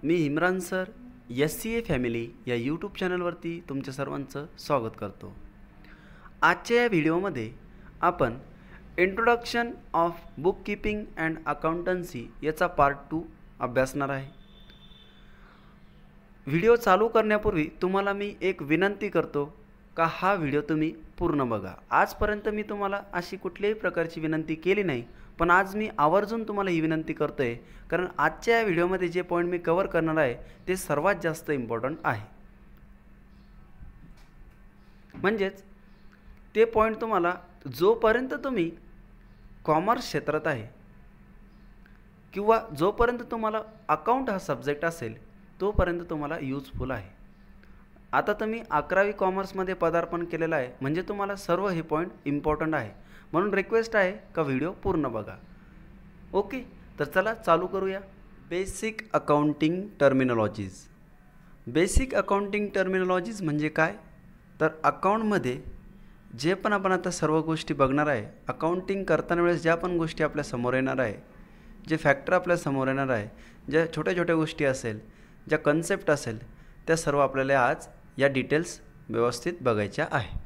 मी Imran sir SCA family या YouTube चॅनलवरती तुमच्या सर्वांचं स्वागत करतो। आजच्या या व्हिडिओमध्ये आपण introduction of book keeping and accountancy याचा पार्ट 2 अभ्यासणार आहे। व्हिडिओ चालू करण्यापूर्वी तुम्हाला मी एक विनंती करतो का हा व्हिडिओ तुम्ही पूर्ण बघा। आजपर्यंत मी तुम्हाला अशी कुठल्याही प्रकारची विनंती केली नाही, पण आज मी आवर्जून तुम्हाला ही विनंती करतोय, कारण आजच्या या व्हिडिओमध्ये जे पॉईंट मी कव्हर करणार आहे ते सर्वात जास्त इम्पॉर्टंट आहे। म्हणजेच ते पॉईंट तुम्हाला जोपर्यंत तुम्ही कॉमर्स क्षेत्रात आहे किंवा जोपर्यंत तुम्हाला अकाउंट हा सब्जेक्ट असेल तोपर्यंत तुम्हाला यूजफुल आहे। आता तुम्ही 11वी कॉमर्समध्ये पदार्पण केलेलं आहे, म्हणजे तुम्हाला सर्व हे पॉईंट इम्पॉर्टंट आहे, म्हणून रिक्वेस्ट आहे का व्हिडिओ पूर्ण बघा। ओके, तर चला चालू करूया। Basic accounting terminologies. Basic accounting terminologies म्हणजे काय, तर अकाउंटमध्ये जे पण आपण आता सर्व गोष्टी बघणार आहे, अकाउंटिंग करताना वेळेस ज्या पण गोष्टी आपल्या समोर येणार आहे, जे फॅक्टर आपल्या समोर येणार आहे, ज्या छोट्या छोट्या गोष्टी असेल, ज्या कन्सेप्ट असेल, त्या सर्व आपल्याला आज या डिटेल्स व्यवस्थित बघायच्या आहे।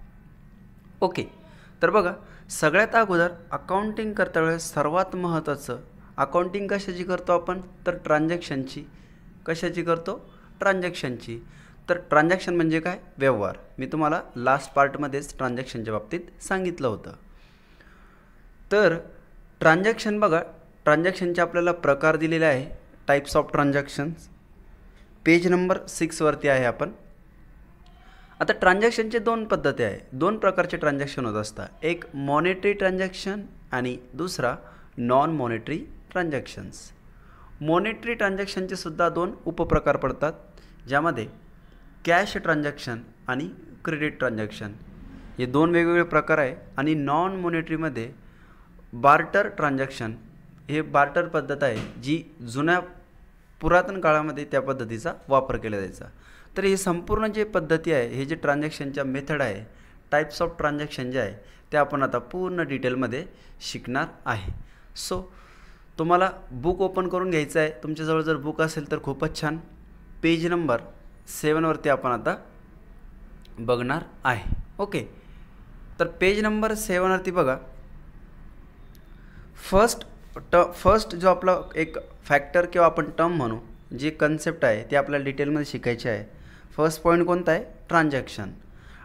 ओके, तर बघा, सगळ्यात अगोदर अकाउंटिंग करता वेळेस सर्वात महत्त्वाचं, अकाउंटिंग कशाची करतो आपण, तर ट्रान्झॅक्शनची। कशाची करतो, ट्रान्झॅक्शनची। तर ट्रान्झॅक्शन म्हणजे काय, व्यवहार। मी तुम्हाला लास्ट पार्टमध्येच ट्रान्झॅक्शनच्या बाबतीत सांगितलं होतं। तर ट्रान्झॅक्शन बघा, ट्रान्झॅक्शनचे आपल्याला प्रकार दिलेले आहे, types of transactions. Page number 6 वरती आहे आपण। आता ट्रान्झॅक्शनचे दोन पद्धती आहे, दोन प्रकारचे ट्रान्झॅक्शन होत असतात, एक मॉनेटरी ट्रान्झॅक्शन आणि दुसरा नॉन मॉनेटरी ट्रान्झॅक्शन्स। मॉनेटरी ट्रान्झॅक्शनचे सुद्धा दोन उपप्रकार पडतात, ज्यामध्ये कॅश ट्रान्झॅक्शन आणि क्रेडिट ट्रान्झॅक्शन हे दोन वेगवेगळे प्रकार आहे। आणि नॉन मॉनेटरीमध्ये बार्टर ट्रान्झॅक्शन, हे बार्टर पद्धत आहे जी जुन्या पुरातन काळामध्ये त्या पद्धतीचा वापर केला जायचा। तर हे संपूर्ण जे पद्धती आहे, हे जे ट्रान्झॅक्शनच्या मेथड आहे, टाइप्स ऑफ ट्रान्झॅक्शन जे आहे, ते आपण आता पूर्ण डिटेलमध्ये शिकणार आहे। सो तुम्हाला बुक ओपन करून घ्यायचं आहे। तुमच्याजवळ जर बुक असेल तर खूपच छान। पेज नंबर 7 वरती आपण आता बघणार आहे। ओके, तर पेज नंबर 7 वरती बघा, फर्स्ट जो आपला एक फॅक्टर किंवा आपण टर्म म्हणू, जे कन्सेप्ट आहे ते आपल्याला डिटेलमध्ये शिकायचे आहे। फर्स्ट पॉईंट कोणता आहे, ट्रान्झॅक्शन।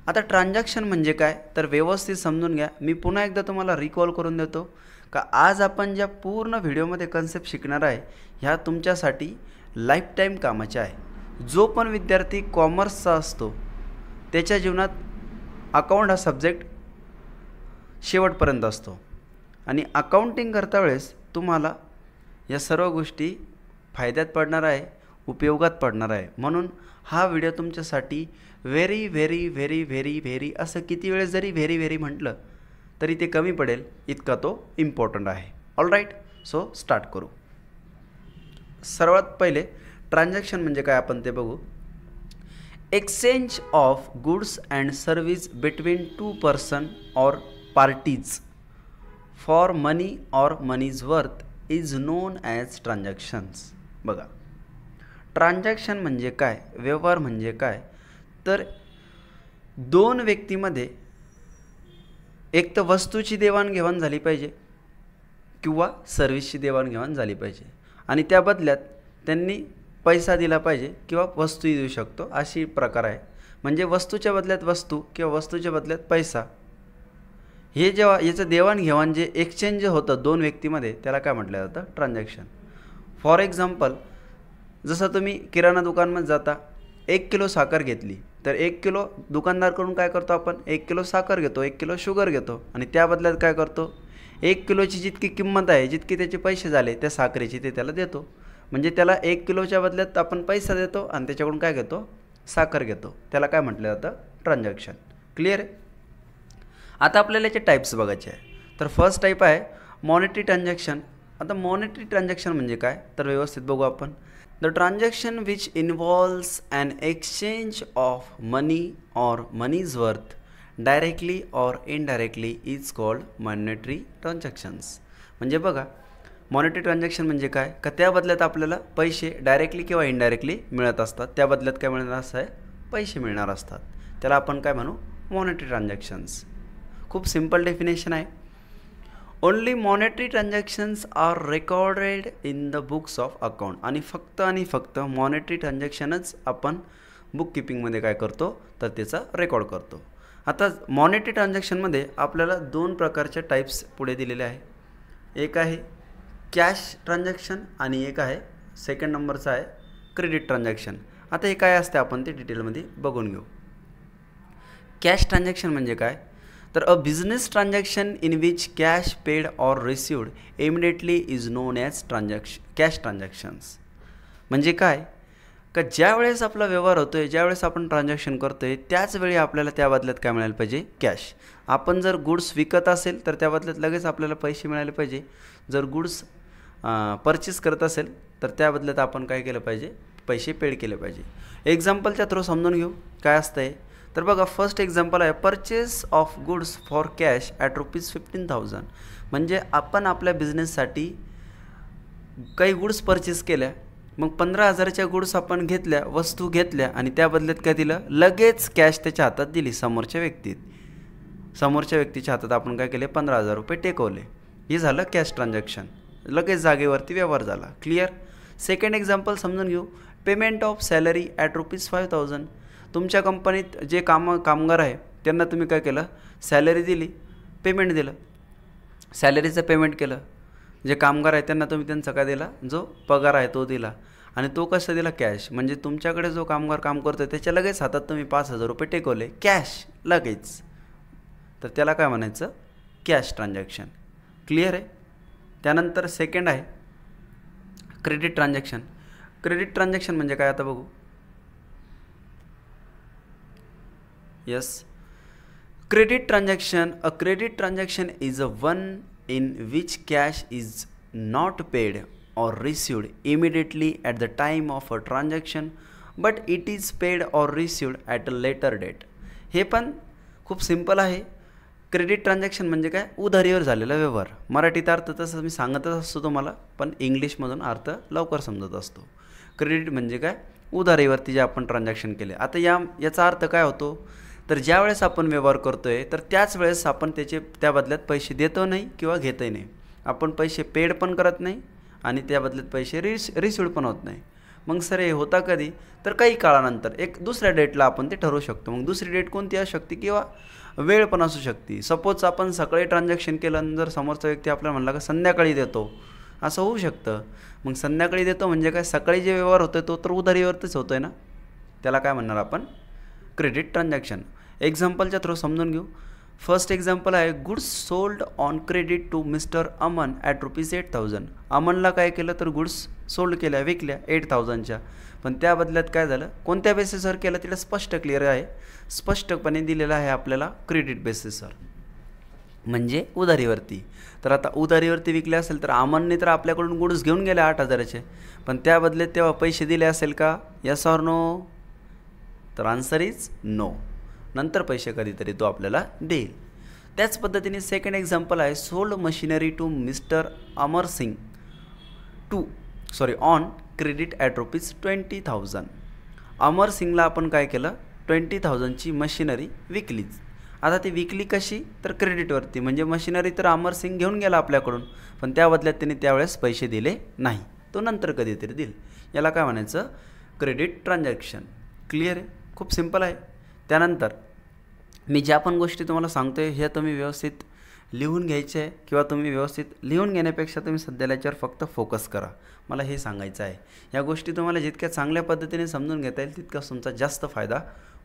आता ट्रान्झॅक्शन म्हणजे काय, तर व्यवस्थित समजून घ्या। मी पुन्हा एकदा तुम्हाला रिकॉल करून देतो का आज आपण ज्या पूर्ण व्हिडिओमध्ये कन्सेप्ट शिकणार आहे, ह्या तुमच्यासाठी लाईफ टाईम कामाच्या आहे। जो पण विद्यार्थी कॉमर्सचा असतो त्याच्या जीवनात अकाउंट हा सब्जेक्ट शेवटपर्यंत असतो, आणि अकाउंटिंग करता वेळेस तुम्हाला या सर्व गोष्टी फायद्यात पडणार आहे, उपयोगात पडणार आहे। म्हणून हा व्हिडिओ तुमच्यासाठी very very very very very, असं किती वेळेस जरी व्हेरी व्हेरी म्हटलं तरी ते कमी पडेल, इतका तो इम्पॉर्टंट आहे। ऑल राईट, सो स्टार्ट करू। सर्वात पहिले ट्रान्झॅक्शन म्हणजे काय आपण ते बघू। Exchange of goods and service between two person or parties for money or money's worth is known as transactions. बघा, ट्रान्झॅक्शन म्हणजे काय, व्यवहार म्हणजे काय, तर दोन व्यक्तीमध्ये एक तर वस्तूची देवाणघेवाण झाली पाहिजे किंवा सर्व्हिसची देवाणघेवाण झाली पाहिजे, आणि त्या बदल्यात त्यांनी पैसा दिला पाहिजे किंवा वस्तूही देऊ शकतो, अशी प्रकार आहे। म्हणजे वस्तूच्या बदल्यात वस्तू किंवा वस्तूच्या बदल्यात पैसा, हे जेव्हा याचं देवाणघेवाण जे एक्सचेंज जे होतं दोन व्यक्तीमध्ये, त्याला काय म्हटलं जातं, ट्रान्झॅक्शन। फॉर एक्झाम्पल, जसं तुम्ही किराणा दुकानमध्ये जाता, 1 किलो साखर घेतली, तर 1 किलो दुकानदारकडून काय करतो आपण, 1 किलो साखर घेतो, 1 किलो शुगर घेतो, आणि त्या बदल्यात काय करतो, 1 किलोची जितकी किंमत आहे, जितके त्याचे पैसे झाले त्या साखरेची, ते त्याला देतो। म्हणजे त्याला 1 किलोच्या बदल्यात आपण पैसा देतो आणि त्याच्याकडून काय घेतो, साखर घेतो, त्याला काय म्हटलं जातं, ट्रान्झॅक्शन। क्लिअर आहे। आता आपल्याला याचे टाईप्स बघायचे आहे। तर फर्स्ट टाईप आहे मॉनेटरी ट्रान्झॅक्शन। आता मॉनेटरी ट्रान्झॅक्शन म्हणजे काय, तर व्यवस्थित बघू आपण। The transaction which involves an exchange of money or money's worth directly or indirectly is called monetary transactions. म्हणजे बघा, मॉनेटरी ट्रान्झॅक्शन म्हणजे काय, का त्या बदल्यात आपल्याला पैसे डायरेक्टली किंवा इनडायरेक्टली मिळत असतात. त्या बदल्यात काय मिळणार असं आहे, पैसे मिळणार असतात. त्याला आपण काय म्हणू, मॉनेटरी ट्रान्झॅक्शन्स. खूप सिम्पल डेफिनेशन आहे. Only monetary transactions are recorded in the books of account. आणि फक्त मॉनेटरी ट्रान्झॅक्शनच आपण बुक किपिंगमध्ये काय करतो, तर त्याचा रेकॉर्ड करतो. आता मॉनेटरी ट्रान्झॅक्शनमध्ये आपल्याला 2 प्रकारच्या टाईप्स पुढे दिलेले आहे. एक आहे कॅश ट्रान्झॅक्शन आणि एक आहे सेकंड नंबरचा आहे क्रेडिट ट्रान्झॅक्शन. आता हे काय असते आपण ते डिटेलमध्ये बघून घेऊ. कॅश ट्रान्झॅक्शन म्हणजे काय, तर अ business transaction in which cash paid or received immediately is known as cash transactions. म्हणजे काय, का ज्या वेळेस आपला व्यवहार होतो आहे, ज्यावेळेस आपण ट्रान्झॅक्शन करतो आहे, त्याच वेळी आपल्याला त्या बदल्यात काय मिळायला पाहिजे, कॅश. आपण जर गुड्स विकत असेल तर त्या बदल्यात लगेच आपल्याला पैसे मिळाले पाहिजे. जर गुड्स परचेस करत असेल तर त्या बदल्यात आपण काय केलं पाहिजे, पैसे पेड केले पाहिजे. एक्झाम्पलच्या थ्रू समजून घेऊ काय असतं आहे. तर बघा, फर्स्ट एक्झाम्पल आहे purchase of goods for cash at ₹15,000. म्हणजे आपण आपल्या बिझनेससाठी काही गुड्स परचेस केल्या, मग 15,000च्या गुड्स आपण घेतल्या, वस्तू घेतल्या आणि त्या बदल्यात काय दिलं, लगेच कॅश त्याच्या हातात दिली समोरच्या व्यक्तीच्या हातात आपण काय केले, ₹15,000 टेकवले. हे झालं कॅश ट्रान्झॅक्शन, लगेच जागेवरती व्यवहार झाला. क्लिअर. सेकंड एक्झाम्पल समजून घेऊ. Payment of salary at ₹5,000. तुमच्या कंपनीत जे कामगार आहे त्यांना तुम्ही काय केलं, सॅलरी दिली, पेमेंट दिलं, सॅलरीचं पेमेंट केलं. जे कामगार आहे त्यांना तुम्ही त्यांचा काय दिला, जो पगार आहे तो दिला. आणि तो कसा दिला, कॅश. म्हणजे तुमच्याकडे जो कामगार काम करतो त्याच्या लगेच हातात तुम्ही ₹5,000 टेकवले, कॅश लगेच. तर त्याला काय म्हणायचं, कॅश ट्रान्झॅक्शन. क्लिअर आहे. त्यानंतर सेकंड आहे क्रेडिट ट्रान्झॅक्शन. क्रेडिट ट्रान्झॅक्शन म्हणजे काय आता बघू. Yes, credit transaction. A credit transaction is a one in which cash is not paid or received immediately at the time of a transaction but it is paid or received at a later date. हे पण खूप simple आहे. Credit transaction म्हणजे काय, उधारीवर झालेला व्यवहार. मराठीत अर्थ तसं मी सांगतच असतो तुम्हाला, पण इंग्लिशमधून अर्थ लवकर समजत असतो. क्रेडिट म्हणजे काय, उधारीवरती जे आपण ट्रान्झॅक्शन केले. आता याचा अर्थ काय होतो, तर ज्या वेळेस आपण व्यवहार करतो आहे तर त्याच वेळेस आपण त्या बदल्यात पैसे देतो नाही किंवा घेतही नाही. आपण पैसे पेड पण करत नाही आणि त्या बदल्यात पैसे रिसिव्ड पण होत नाही. मग सर हे होता कधी, तर काही काळानंतर एक दुसऱ्या डेटला आपण ते ठरवू शकतो. मग दुसरी डेट कोणती असू शकते किंवा वेळ पण असू शकते. सपोज आपण सकाळी ट्रान्झॅक्शन केलं आणि जर समोरचा व्यक्ती आपल्याला म्हणला का संध्याकाळी देतो, असं होऊ शकतं. मग संध्याकाळी देतो म्हणजे काय, सकाळी जे व्यवहार होतो तो तर उधारीवरतीच होतो आहे ना, त्याला काय म्हणणार आपण, क्रेडिट ट्रान्झॅक्शन. एक्झाम्पलच्या थ्रू समजून घेऊ. फर्स्ट एक्झाम्पल आहे goods sold on credit to mister Aman at ₹8,000. अमनला काय केलं, तर गुड्स सोल्ड केल्या, विकल्या 8,000च्या. पण त्या बदल्यात काय झालं, कोणत्या बेसिसवर केलं तिला स्पष्ट क्लिअर आहे, स्पष्टपणे दिलेलं आहे आपल्याला, क्रेडिट बेसिसवर म्हणजे उधारीवरती. तर आता उधारीवरती विकले असेल तर अमनने तर आपल्याकडून गुड्स घेऊन गेल्या 8,000चे, पण त्या बदल्यात तेव्हा पैसे दिले असेल का, यस ऑर नो, तर आन्सर इज नो. नंतर पैसे कधीतरी तो आपल्याला देईल. त्याच पद्धतीने सेकंड एक्झाम्पल आहे sold machinery to mister Amar Singh on credit at ₹20,000. Amar सिंगला आपण काय केलं, 20,000ची मशिनरी विकलीच. आता ती विकली कशी, तर क्रेडिटवरती. म्हणजे मशिनरी तर अमर सिंग घेऊन गेला आपल्याकडून, पण त्या बदल्यात त्याने त्यावेळेस पैसे दिले नाही, तो नंतर कधीतरी देईल. याला काय म्हणायचं, क्रेडिट ट्रान्झॅक्शन. क्लिअर आहे, खूप सिंपल आहे. त्यानंतर मी ज्या पण गोष्टी तुम्हाला सांगतो आहे ह्या तुम्ही व्यवस्थित लिहून घ्यायचे आहे, किंवा तुम्ही व्यवस्थित लिहून घेण्यापेक्षा तुम्ही सध्याला याच्यावर फक्त फोकस करा. मला हे सांगायचं आहे, या गोष्टी तुम्हाला जितक्या चांगल्या पद्धतीने समजून घेता येईल तितका तुमचा जास्त फायदा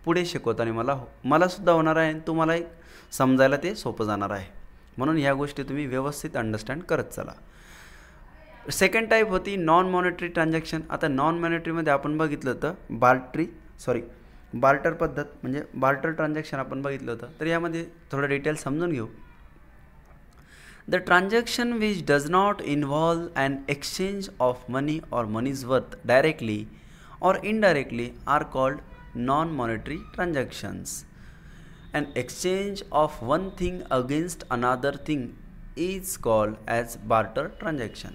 पुढे शिकवताना मला सुद्धा होणार आहे आणि तुम्हालाही समजायला ते सोपं जाणार आहे. म्हणून ह्या गोष्टी तुम्ही व्यवस्थित अंडरस्टँड करत चला. सेकंड टाईप होती नॉन मॉनेटरी ट्रान्झॅक्शन. आता नॉन मॉनेटरीमध्ये आपण बघितलं होतं बार्टर पद्धत म्हणजे बार्टर ट्रान्झॅक्शन आपण बघितलं होतं. तर यामध्ये थोडं डिटेल समजून घेऊ. The transaction which does not involve an exchange of money or money's worth directly or indirectly are called non monetary transactions. An exchange of one thing against another thing is called as barter transaction.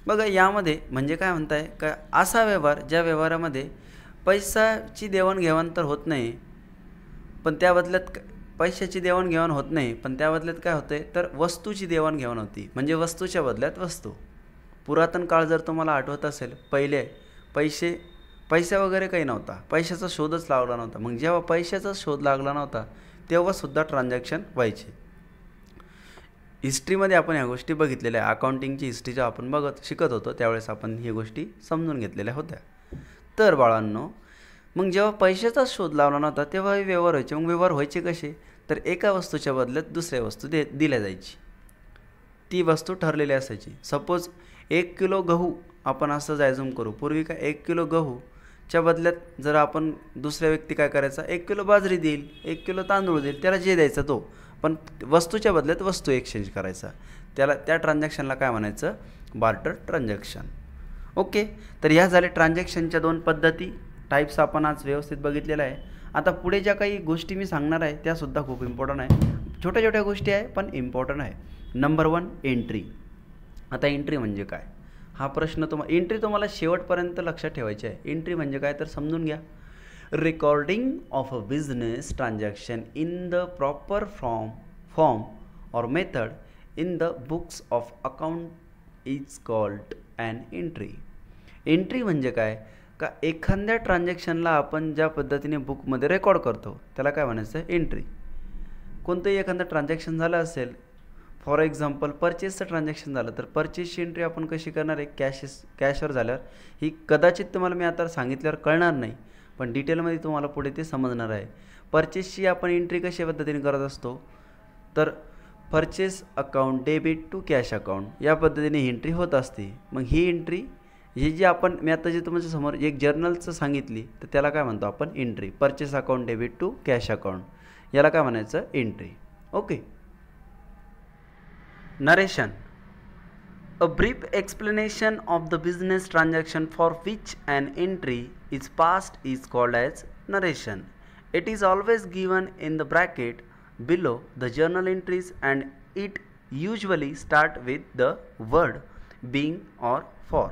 बघा यामध्ये म्हणजे काय म्हणताय का असा व्यवहार ज्या व्यवहारामध्ये पैशाची देवाणघेवाण तर होत नाही, पण त्या बदल्यात पैशाची देवाणघेवाण होत नाही, पण त्या बदल्यात काय होतंय तर वस्तूची देवाणघेवाण होती, म्हणजे वस्तूच्या बदल्यात वस्तू. पुरातन काळ जर तुम्हाला आठवत असेल, पहिले पैसा वगैरे काही नव्हता, पैशाचा शोधच लागला नव्हता. मग जेव्हा पैशाचा शोध लागला नव्हता तेव्हासुद्धा ट्रान्झॅक्शन व्हायचे. हिस्ट्रीमध्ये आपण ह्या गोष्टी बघितलेल्या आहे. अकाउंटिंगची हिस्ट्री जेव्हा आपण शिकत होतो त्यावेळेस आपण ही गोष्टी समजून घेतलेल्या होत्या. तर बाळांनो, मग जेव्हा पैशाचा शोध लावला नव्हता तेव्हा हे व्यवहार व्हायचे. मग व्यवहार व्हायचे कसे तर एका वस्तूच्या बदल्यात दुसऱ्या वस्तू दिल्या जायची. ती वस्तू ठरलेली असायची. सपोज 1 किलो गहू आपण असं जायझूम करू. पूर्वी काय 1 किलो गहूच्या बदल्यात जर आपण दुसऱ्या व्यक्ती काय करायचा 1 किलो बाजरी देईल, 1 किलो तांदूळ देईल, त्याला जे द्यायचा तो, पण वस्तूच्या बदल्यात वस्तू एक्सचेंज करायचा. त्या ट्रान्झॅक्शनला काय म्हणायचं बार्टर ट्रान्झॅक्शन. ओके, तर ह्या झाल्या ट्रान्झॅक्शनच्या 2 पद्धती, टाईप्स आपण आज व्यवस्थित बघितलेलं आहे. आता पुढे ज्या काही गोष्टी मी सांगणार आहे त्यासुद्धा खूप इम्पॉर्टंट आहे. छोट्या छोट्या गोष्टी आहे पण इम्पॉर्टंट आहे. Number 1 entry. आता एंट्री म्हणजे काय हा प्रश्न एंट्री तुम्हाला शेवटपर्यंत लक्षात ठेवायची आहे. एंट्री म्हणजे काय तर समजून घ्या. Recording of a business transaction in the proper form or method in the books of account is called an entry. Entry म्हणजे काय का एखाद्या ट्रान्झॅक्शनला आपण ज्या पद्धतीने बुकमध्ये रेकॉर्ड करतो त्याला काय म्हणायचं एंट्री. कोणतंही एखादं ट्रान्झॅक्शन झालं असेल, फॉर एक्झाम्पल परचेसचं ट्रान्झॅक्शन झालं तर परचेसची एंट्री आपण कशी करणार आहे कॅशवर झाल्यावर. ही कदाचित तुम्हाला मी आता सांगितल्यावर कळणार नाही, पण डिटेलमध्ये तुम्हाला पुढे ते समजणार आहे. परचेसची आपण एंट्री कशा पद्धतीने करत असतो तर purchase account debit to cash account या पद्धतीने ही एंट्री होत असते. मग ही एंट्री जी आपण मी आता जे तुमच्या समोर एक जर्नलचं सांगितली तर त्याला काय म्हणतो आपण entry. Purchase account debit to cash account याला काय म्हणायचं entry. Okay. Narration. A brief explanation of the business transaction for which an entry is passed is called as narration. It is always given in the bracket below the journal entries and it usually start with the word being or for.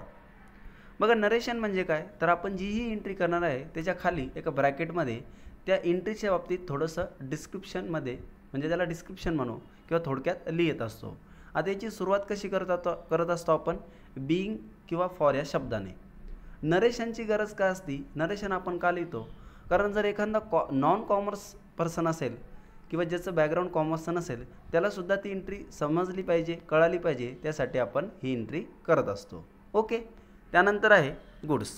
बघा narration म्हणजे काय तर आपण जी ही entry करणार आहे त्याच्या खाली एका ब्रॅकेटमध्ये त्या एंट्रीच्या बाबतीत थोडंसं डिस्क्रिप्शनमध्ये म्हणजे त्याला डिस्क्रिप्शन म्हणू किंवा थोडक्यात लिहित असतो. आता याची सुरुवात कशी करत असतो आपण बीइंग किंवा फॉर या शब्दाने. नरेशनची गरज काय असती, नरेशन आपण का लिहितो कारण जर एखादा नॉन कॉमर्स पर्सन असेल किंवा ज्याचं बॅकग्राऊंड कॉमर्सचं नसेल त्यालासुद्धा ती एंट्री समजली पाहिजे कळाली पाहिजे त्यासाठी आपण ही एंट्री करत असतो. ओके. त्यानंतर आहे goods.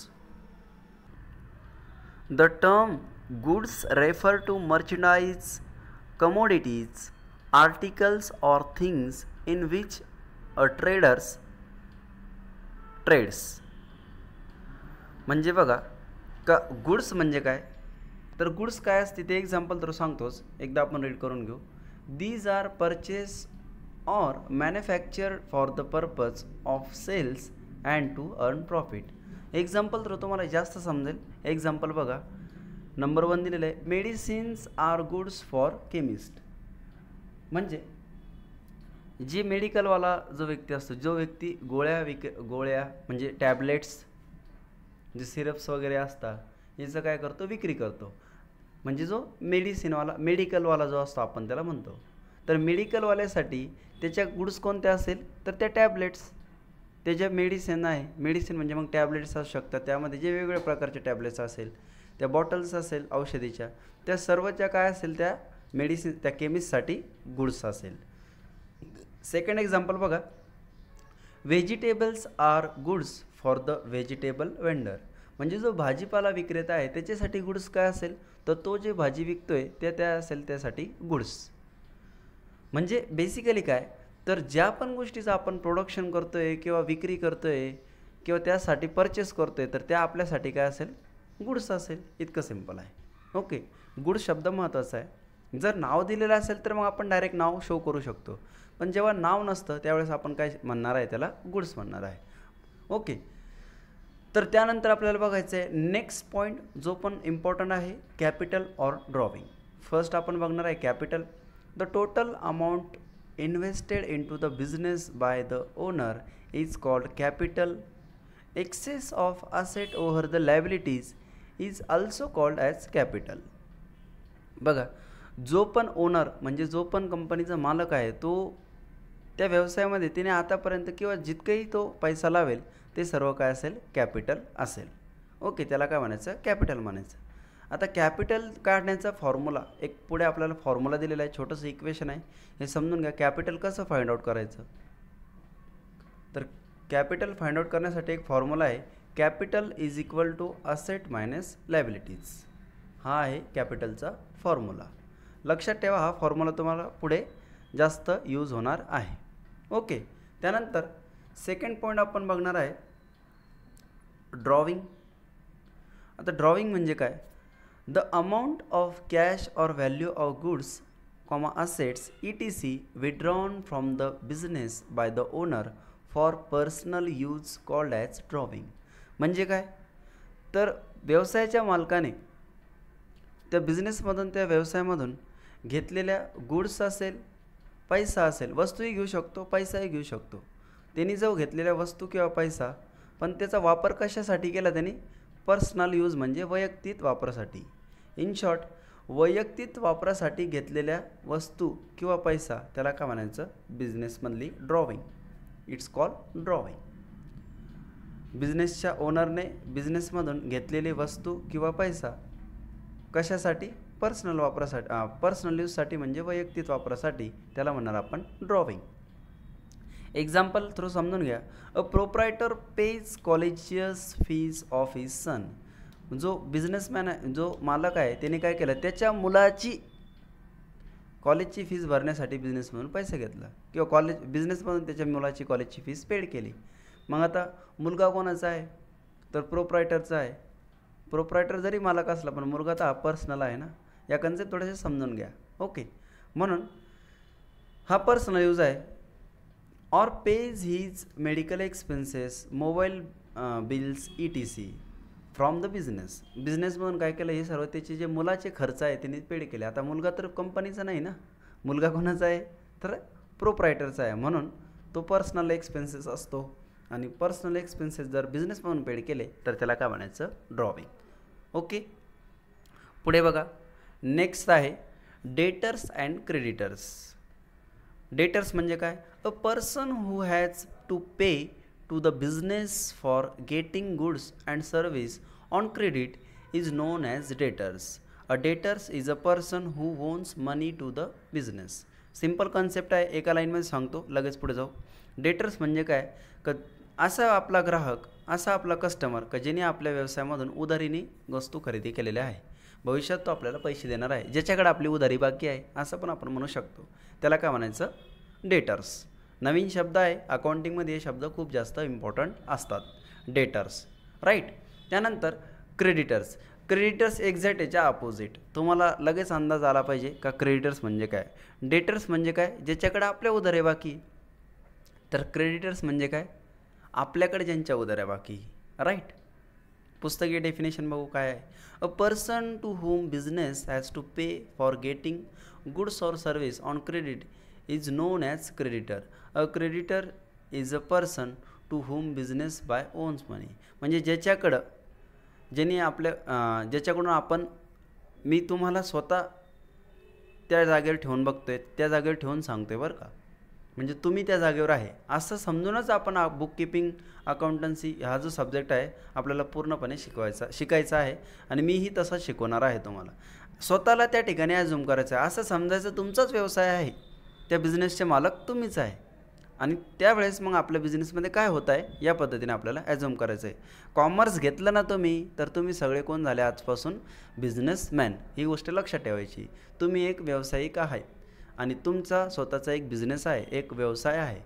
The term goods refer to merchandise commodities articles or things in which a traders trades. म्हणजे बघा का गुड्स म्हणजे काय तर गुड्स काय असते ते एक्झाम्पल तर सांगतोच, एकदा आपण रीड करून घेऊ. दीज आर परचेस और manufactured for the purpose of sales and to earn profit. Example तर तुम्हाला जास्त समजेल. एक्झाम्पल बघा नंबर 1 दिलेलं आहे medicines are goods for chemist. म्हणजे जे मेडिकलवाला जो व्यक्ती असतो जो व्यक्ती गोळ्या म्हणजे टॅबलेट्स जे सिरप्स वगैरे असतात याचं काय करतो विक्री करतो. म्हणजे जो मेडिकलवाला जो असतो आपण त्याला म्हणतो. तर मेडिकलवाल्यासाठी त्याच्या गुड्स कोणत्या असेल तर त्या टॅबलेट्स त्याच्या मेडिसिन आहे. मेडिसिन म्हणजे मग टॅबलेट्स असू शकतात, त्यामध्ये जे वेगवेगळ्या प्रकारचे टॅबलेट्स असेल त्या बॉटल्स असेल औषधीच्या त्या सर्वच्या काय असेल त्या मेडिसिन त्या केमिस्टसाठी गुड्स असेल. सेकंड एक्झाम्पल बघा vegetables are goods for the vegetable vendor. म्हणजे जो भाजीपाला विक्रेता आहे त्याच्यासाठी गुड्स काय असेल तर तो जे भाजी विकतोय त्या असेल त्यासाठी गुड्स. म्हणजे बेसिकली काय तर ज्या पण गोष्टीचं आपण प्रोडक्शन करतोय किंवा विक्री करतोय किंवा त्यासाठी परचेस करतोय तर त्या आपल्यासाठी काय असेल गुड्स असेल. इतकं सिंपल आहे. ओके. गुड्स शब्द महत्त्वाचा आहे. जर नाव दिलेलं असेल तर मग आपण डायरेक्ट नाव शो करू शकतो, पण जेव्हा नाव नसतं त्यावेळेस आपण काय म्हणणार आहे त्याला गुड्स म्हणणार आहे. ओके. तर त्यानंतर आपल्याला बघायचं आहे नेक्स्ट पॉईंट जो पण इम्पॉर्टंट आहे कॅपिटल ऑर ड्रॉविंग. फर्स्ट आपण बघणार आहे capital. The total amount invested into the business by the owner is called capital. Excess of asset over the liabilities is also called as capital. बघा, जो पण owner म्हणजे जो पण कंपनीचा मालक आहे तो त्या व्यवसायामध्ये तिने आतापर्यंत किंवा जितकेही तो पैसा लावेल ते सर्व काय असेल, कॅपिटल असेल. ओके, त्याला काय म्हणायचं, कॅपिटल म्हणायचं. आता कॅपिटल काढण्याचा फॉर्म्युला एक पुढे आपल्याला फॉर्म्युला दिलेला आहे, छोटंसं इक्वेशन आहे, हे समजून घ्या. कॅपिटल कसं फाइंड आउट करायचं, तर कॅपिटल फाइंड आउट करण्यासाठी एक फॉर्म्युला आहे, capital is equal to asset minus liabilities. हा आहे कॅपिटलचा फॉर्म्युला. लक्षात ठेवा, हा फॉर्म्युला तुम्हाला पुढे जास्त यूज होणार आहे. ओके, त्यानंतर सेकंड पॉईंट आपण बघणार आहे ड्रॉविंग. आता ड्रॉविंग म्हणजे काय, the amount of cash or value of goods assets ETC withdrawn from the business by the owner for personal use called as drawing. म्हणजे काय, तर व्यवसायाच्या मालकाने त्या बिझनेसमधून त्या व्यवसायामधून घेतलेल्या गुड्स असेल, पैसा असेल, वस्तूही घेऊ शकतो, पैसाही घेऊ शकतो. त्यांनी जो घेतलेल्या वस्तू किंवा पैसा, पण त्याचा वापर कशासाठी केला त्यांनी, पर्सनल यूज म्हणजे वैयक्तिक वापरासाठी. इन शॉर्ट, वैयक्तिक वापरासाठी घेतलेल्या वस्तू किंवा पैसा त्याला काय म्हणायचं, बिझनेसमधली ड्रॉविंग. It's called drawing. बिझनेसच्या ओनरने बिझनेसमधून घेतलेली वस्तू किंवा पैसा कशासाठी, पर्सनल वापरासाठी, पर्सनल यूजसाठी म्हणजे वैयक्तिक वापरासाठी, त्याला म्हणणार आपण ड्रॉविंग. एक्झाम्पल थ्रू समजून घ्या. A proprietor pays colleges fees of his son. जो बिझनेसमॅन आहे, जो मालक आहे, त्याने काय केलं, त्याच्या मुलाची कॉलेजची फीज भरण्यासाठी बिझनेसमधून पैसे घेतला किंवा बिझनेसमधून त्याच्या मुलाची कॉलेजची फीज पेड केली. मग आता मुलगा कोणाचा आहे, तर प्रोप्रायटरचा आहे. प्रोप्रायटर जरी मालक असला पण मुलगा तर हा पर्सनल आहे ना. या कन्सेप्ट थोडेसे समजून घ्या. ओके, म्हणून हा पर्सनल यूज आहे. Or pays his medical expenses, mobile bills ETC from the business. बिझनेसमधून काय केलं, हे सर्व त्याचे जे मुलाचे खर्च आहे त्यांनी पेड केले. आता मुलगा तर कंपनीचा नाही ना, मुलगा कोणाचा आहे, तर प्रोप्रायटरचा आहे. म्हणून तो पर्सनल एक्सपेन्सेस असतो आणि पर्सनल एक्सपेन्सेस जर बिझनेसमधून पेड केले तर त्याला काय म्हणायचं, ड्रॉविंग. ओके, पुढे बघा. नेक्स्ट आहे डेटर्स अँड क्रेडिटर्स. डेटर्स म्हणजे काय, a person who has to pay to the business for getting goods and service on credit is known as debtors. A debtors is a person who owns money to the business. Simple concept आहे, एका लाईनमध्ये सांगतो, लगेच पुढे जाऊ. Debtors म्हणजे काय, असा आपला ग्राहक, असा आपला कस्टमर का ज्याने आपल्या व्यवसायामधून उधारीने वस्तू खरेदी केलेल्या आहे, भविष्यात तो आपल्याला पैसे देणार आहे, ज्याच्याकडे आपली उधारी बाकी आहे, असं पण आपण म्हणू शकतो. त्याला काय म्हणायचं, डेटर्स. नवीन शब्द आहे, अकाउंटिंगमध्ये हे शब्द खूप जास्त इम्पॉर्टंट असतात, डेटर्स, राईट. त्यानंतर क्रेडिटर्स. क्रेडिटर्स एक्झॅक्ट याच्या अपोजिट. तुम्हाला लगेच अंदाज आला पाहिजे का क्रेडिटर्स म्हणजे काय. डेटर्स म्हणजे काय, ज्याच्याकडे आपल्या उधारी बाकी, तर क्रेडिटर्स म्हणजे काय, आपल्याकडे ज्यांच्या उधाऱ्या बाकी, राईट. पुस्तकी डेफिनेशन बघू काय आहे. A person to whom business has to pay for getting goods or service on credit is known as creditor. A creditor is a person to whom business by owns money. म्हणजे ज्याने ज्याच्याकडून आपण, मी तुम्हाला स्वतः त्या जागेवर ठेवून बघतोय, त्या जागेवर ठेवून सांगतोय बरं का, म्हणजे तुम्ही त्या जागेवर आहे असं समजूनच आपण बुक कीपिंग अकाउंटन्सी हा जो सब्जेक्ट आहे आपल्याला पूर्णपणे शिकायचा आहे आणि मीही तसंच शिकवणार आहे तुम्हाला. स्वतःला त्या ठिकाणी ॲझ्युम करायचं आहे, असं समजायचं तुमचाच व्यवसाय आहे, त्या बिझनेसचे मालक तुम्हीच आहे आणि त्यावेळेस मग आपल्या बिझनेसमध्ये काय होत आहे या पद्धतीने आपल्याला ॲझ्युम करायचं आहे. कॉमर्स घेतलं ना तुम्ही, तर तुम्ही सगळे कोण झाले आजपासून, बिझनेसमॅन. ही गोष्ट लक्षात ठेवायची. तुम्ही एक व्यावसायिक आहे आणि तुमचा स्वतःचा एक बिझनेस आहे, एक व्यवसाय आहे.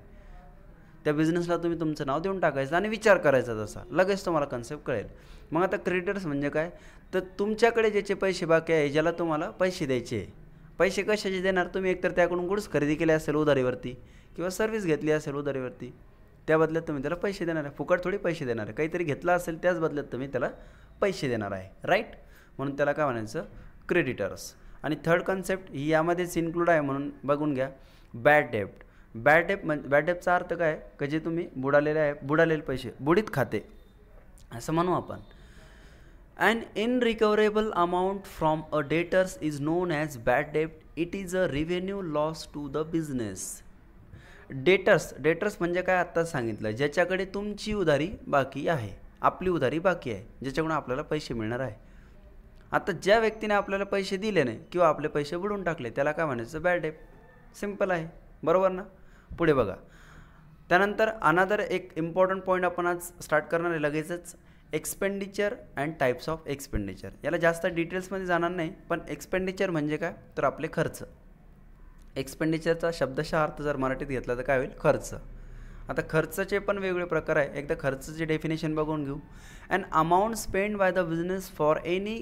त्या बिझनेसला तुम्ही तुमचं नाव देऊन टाकायचं आणि विचार करायचा तसा, लगेच तुम्हाला कन्सेप्ट कळेल. मग आता क्रेडिटर्स म्हणजे काय, तर तुमच्याकडे ज्याचे पैसे बाकी आहे, ज्याला तुम्हाला पैसे द्यायचे. पैसे कशाचे देणार, तुम्ही एकतर त्याकडून गुड्स खरेदी केले असेल उधारीवरती किंवा सर्व्हिस घेतली असेल उधारीवरती, त्या बदल्यात तुम्ही त्याला पैसे देणार आहे. फुकट थोडी पैसे देणार आहे, काहीतरी घेतलं असेल त्याच बदल्यात तुम्ही त्याला पैसे देणार आहे, राईट. म्हणून त्याला काय म्हणायचं, क्रेडिटर्स. आणि थर्ड कन्सेप्ट ही यामध्येच इन्क्लूड आहे म्हणून बघून घ्या, बॅड डेब्ट. बॅड डेपचा अर्थ काय की जे तुम्ही बुडालेले पैसे, बुडीत खाते असं म्हणू आपण. An irrecoverable amount from a debtors is known as bad debt. It is a revenue loss to the business. Debtors म्हणजे काय आत्ता सांगितलं, ज्याच्याकडे तुमची उधारी बाकी आहे, आपली उधारी बाकी आहे, ज्याच्याकडून आपल्याला पैसे मिळणार आहे. आता ज्या व्यक्तीने आपल्याला पैसे दिले नाही किंवा आपले पैसे बुडून टाकले त्याला काय म्हणायचं, बॅड डेट. सिम्पल आहे, बरोबर ना. पुढे बघा. त्यानंतर अनादर एक इम्पॉर्टंट पॉईंट आपण आज स्टार्ट करणार आहे लगेचच, expenditure and types of expenditure. याला जास्त डिटेल्समध्ये जाणार नाही, पण एक्सपेंडिचर म्हणजे काय तर आपले खर्च. एक्सपेंडिचरचा शब्दशः अर्थ जर मराठीत घेतला तर काय होईल, खर्च. आता खर्चाचे पण वेगवेगळे प्रकार आहे. एकदा खर्चाचे डेफिनेशन बघून घेऊ. An amount spend by the business for any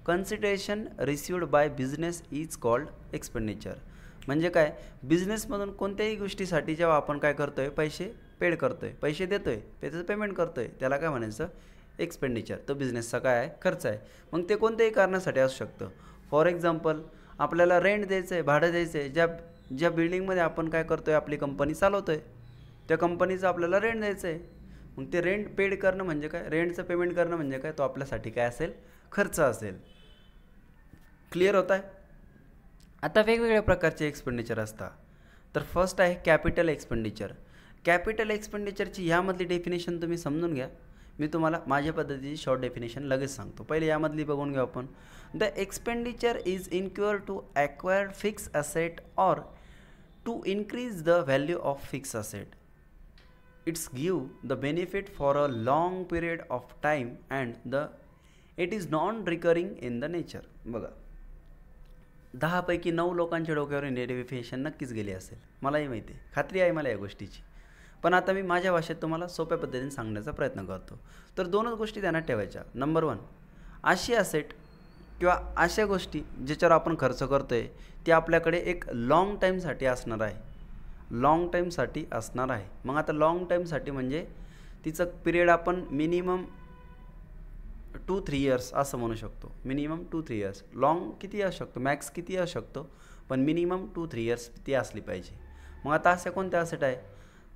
consideration received by business is called expenditure. म्हणजे काय, बिझनेसमधून कोणत्याही गोष्टीसाठी जेव्हा आपण काय करतो आहे, पैसे पेड करतो आहे, पैसे देतो आहे, त्याचं पेमेंट करतो आहे, त्याला काय म्हणायचं, एक्सपेंडिचर. तो बिझनेसचा काय आहे, खर्च आहे. मग ते कोणत्याही कारणासाठी असू शकतं. फॉर एक्झाम्पल आपल्याला रेंट द्यायचं आहे, भाडं द्यायचं आहे, ज्या बिल्डिंगमध्ये आपण काय करतो आहे, आपली कंपनी चालवतो आहे, त्या कंपनीचं आपल्याला रेंट द्यायचं आहे. मग ते रेंट पेड करणं म्हणजे काय, रेंटचं पेमेंट करणं म्हणजे काय, तो आपल्यासाठी काय असेल, खर्च असेल. क्लिअर होत आहे. आता वेगवेगळ्या प्रकारचे एक्सपेंडिचर असतात. तर फर्स्ट आहे कॅपिटल एक्सपेंडिचर. कॅपिटल एक्सपेंडिचरची यामधली डेफिनेशन तुम्ही समजून घ्या. मी तुम्हाला माझ्या पद्धतीची शॉर्ट डेफिनेशन लगेच सांगतो. पहिले यामधली बघून घेऊ आपण. The expenditure is incur to acquired fix asset or to increase the value of fix asset. Its give the benefit for a long period of time and it is non recurring in the nature. बघा, 10 पैकी 9 लोकांच्या डोक्यावर definition नक्कीच गेली असेल, मलाही माहिती आहे, खात्री आहे मला या गोष्टीची. पण आता मी माझ्या भाषेत तुम्हाला सोप्या पद्धतीने सांगण्याचा प्रयत्न करतो. तर दोनच गोष्टी ध्यानात ठेवायच्या. नंबर 1, अशी असेट किंवा अशा गोष्टी ज्याच्यावर आपण खर्च करतो आहे ते आपल्याकडे एक लाँग टाईमसाठी असणार आहे. लाँग टाईमसाठी असणार आहे. मग आता लाँग टाईमसाठी म्हणजे तिचं पिरियड आपण मिनिमम 2-3 इयर्स असं म्हणू शकतो. Minimum 2-3 years. लाँग किती असू शकतो, मॅक्स किती असू शकतो, पण मिनिमम 2-3 इयर्स ती असली पाहिजे. मग आता अशा कोणत्या असेट आहे,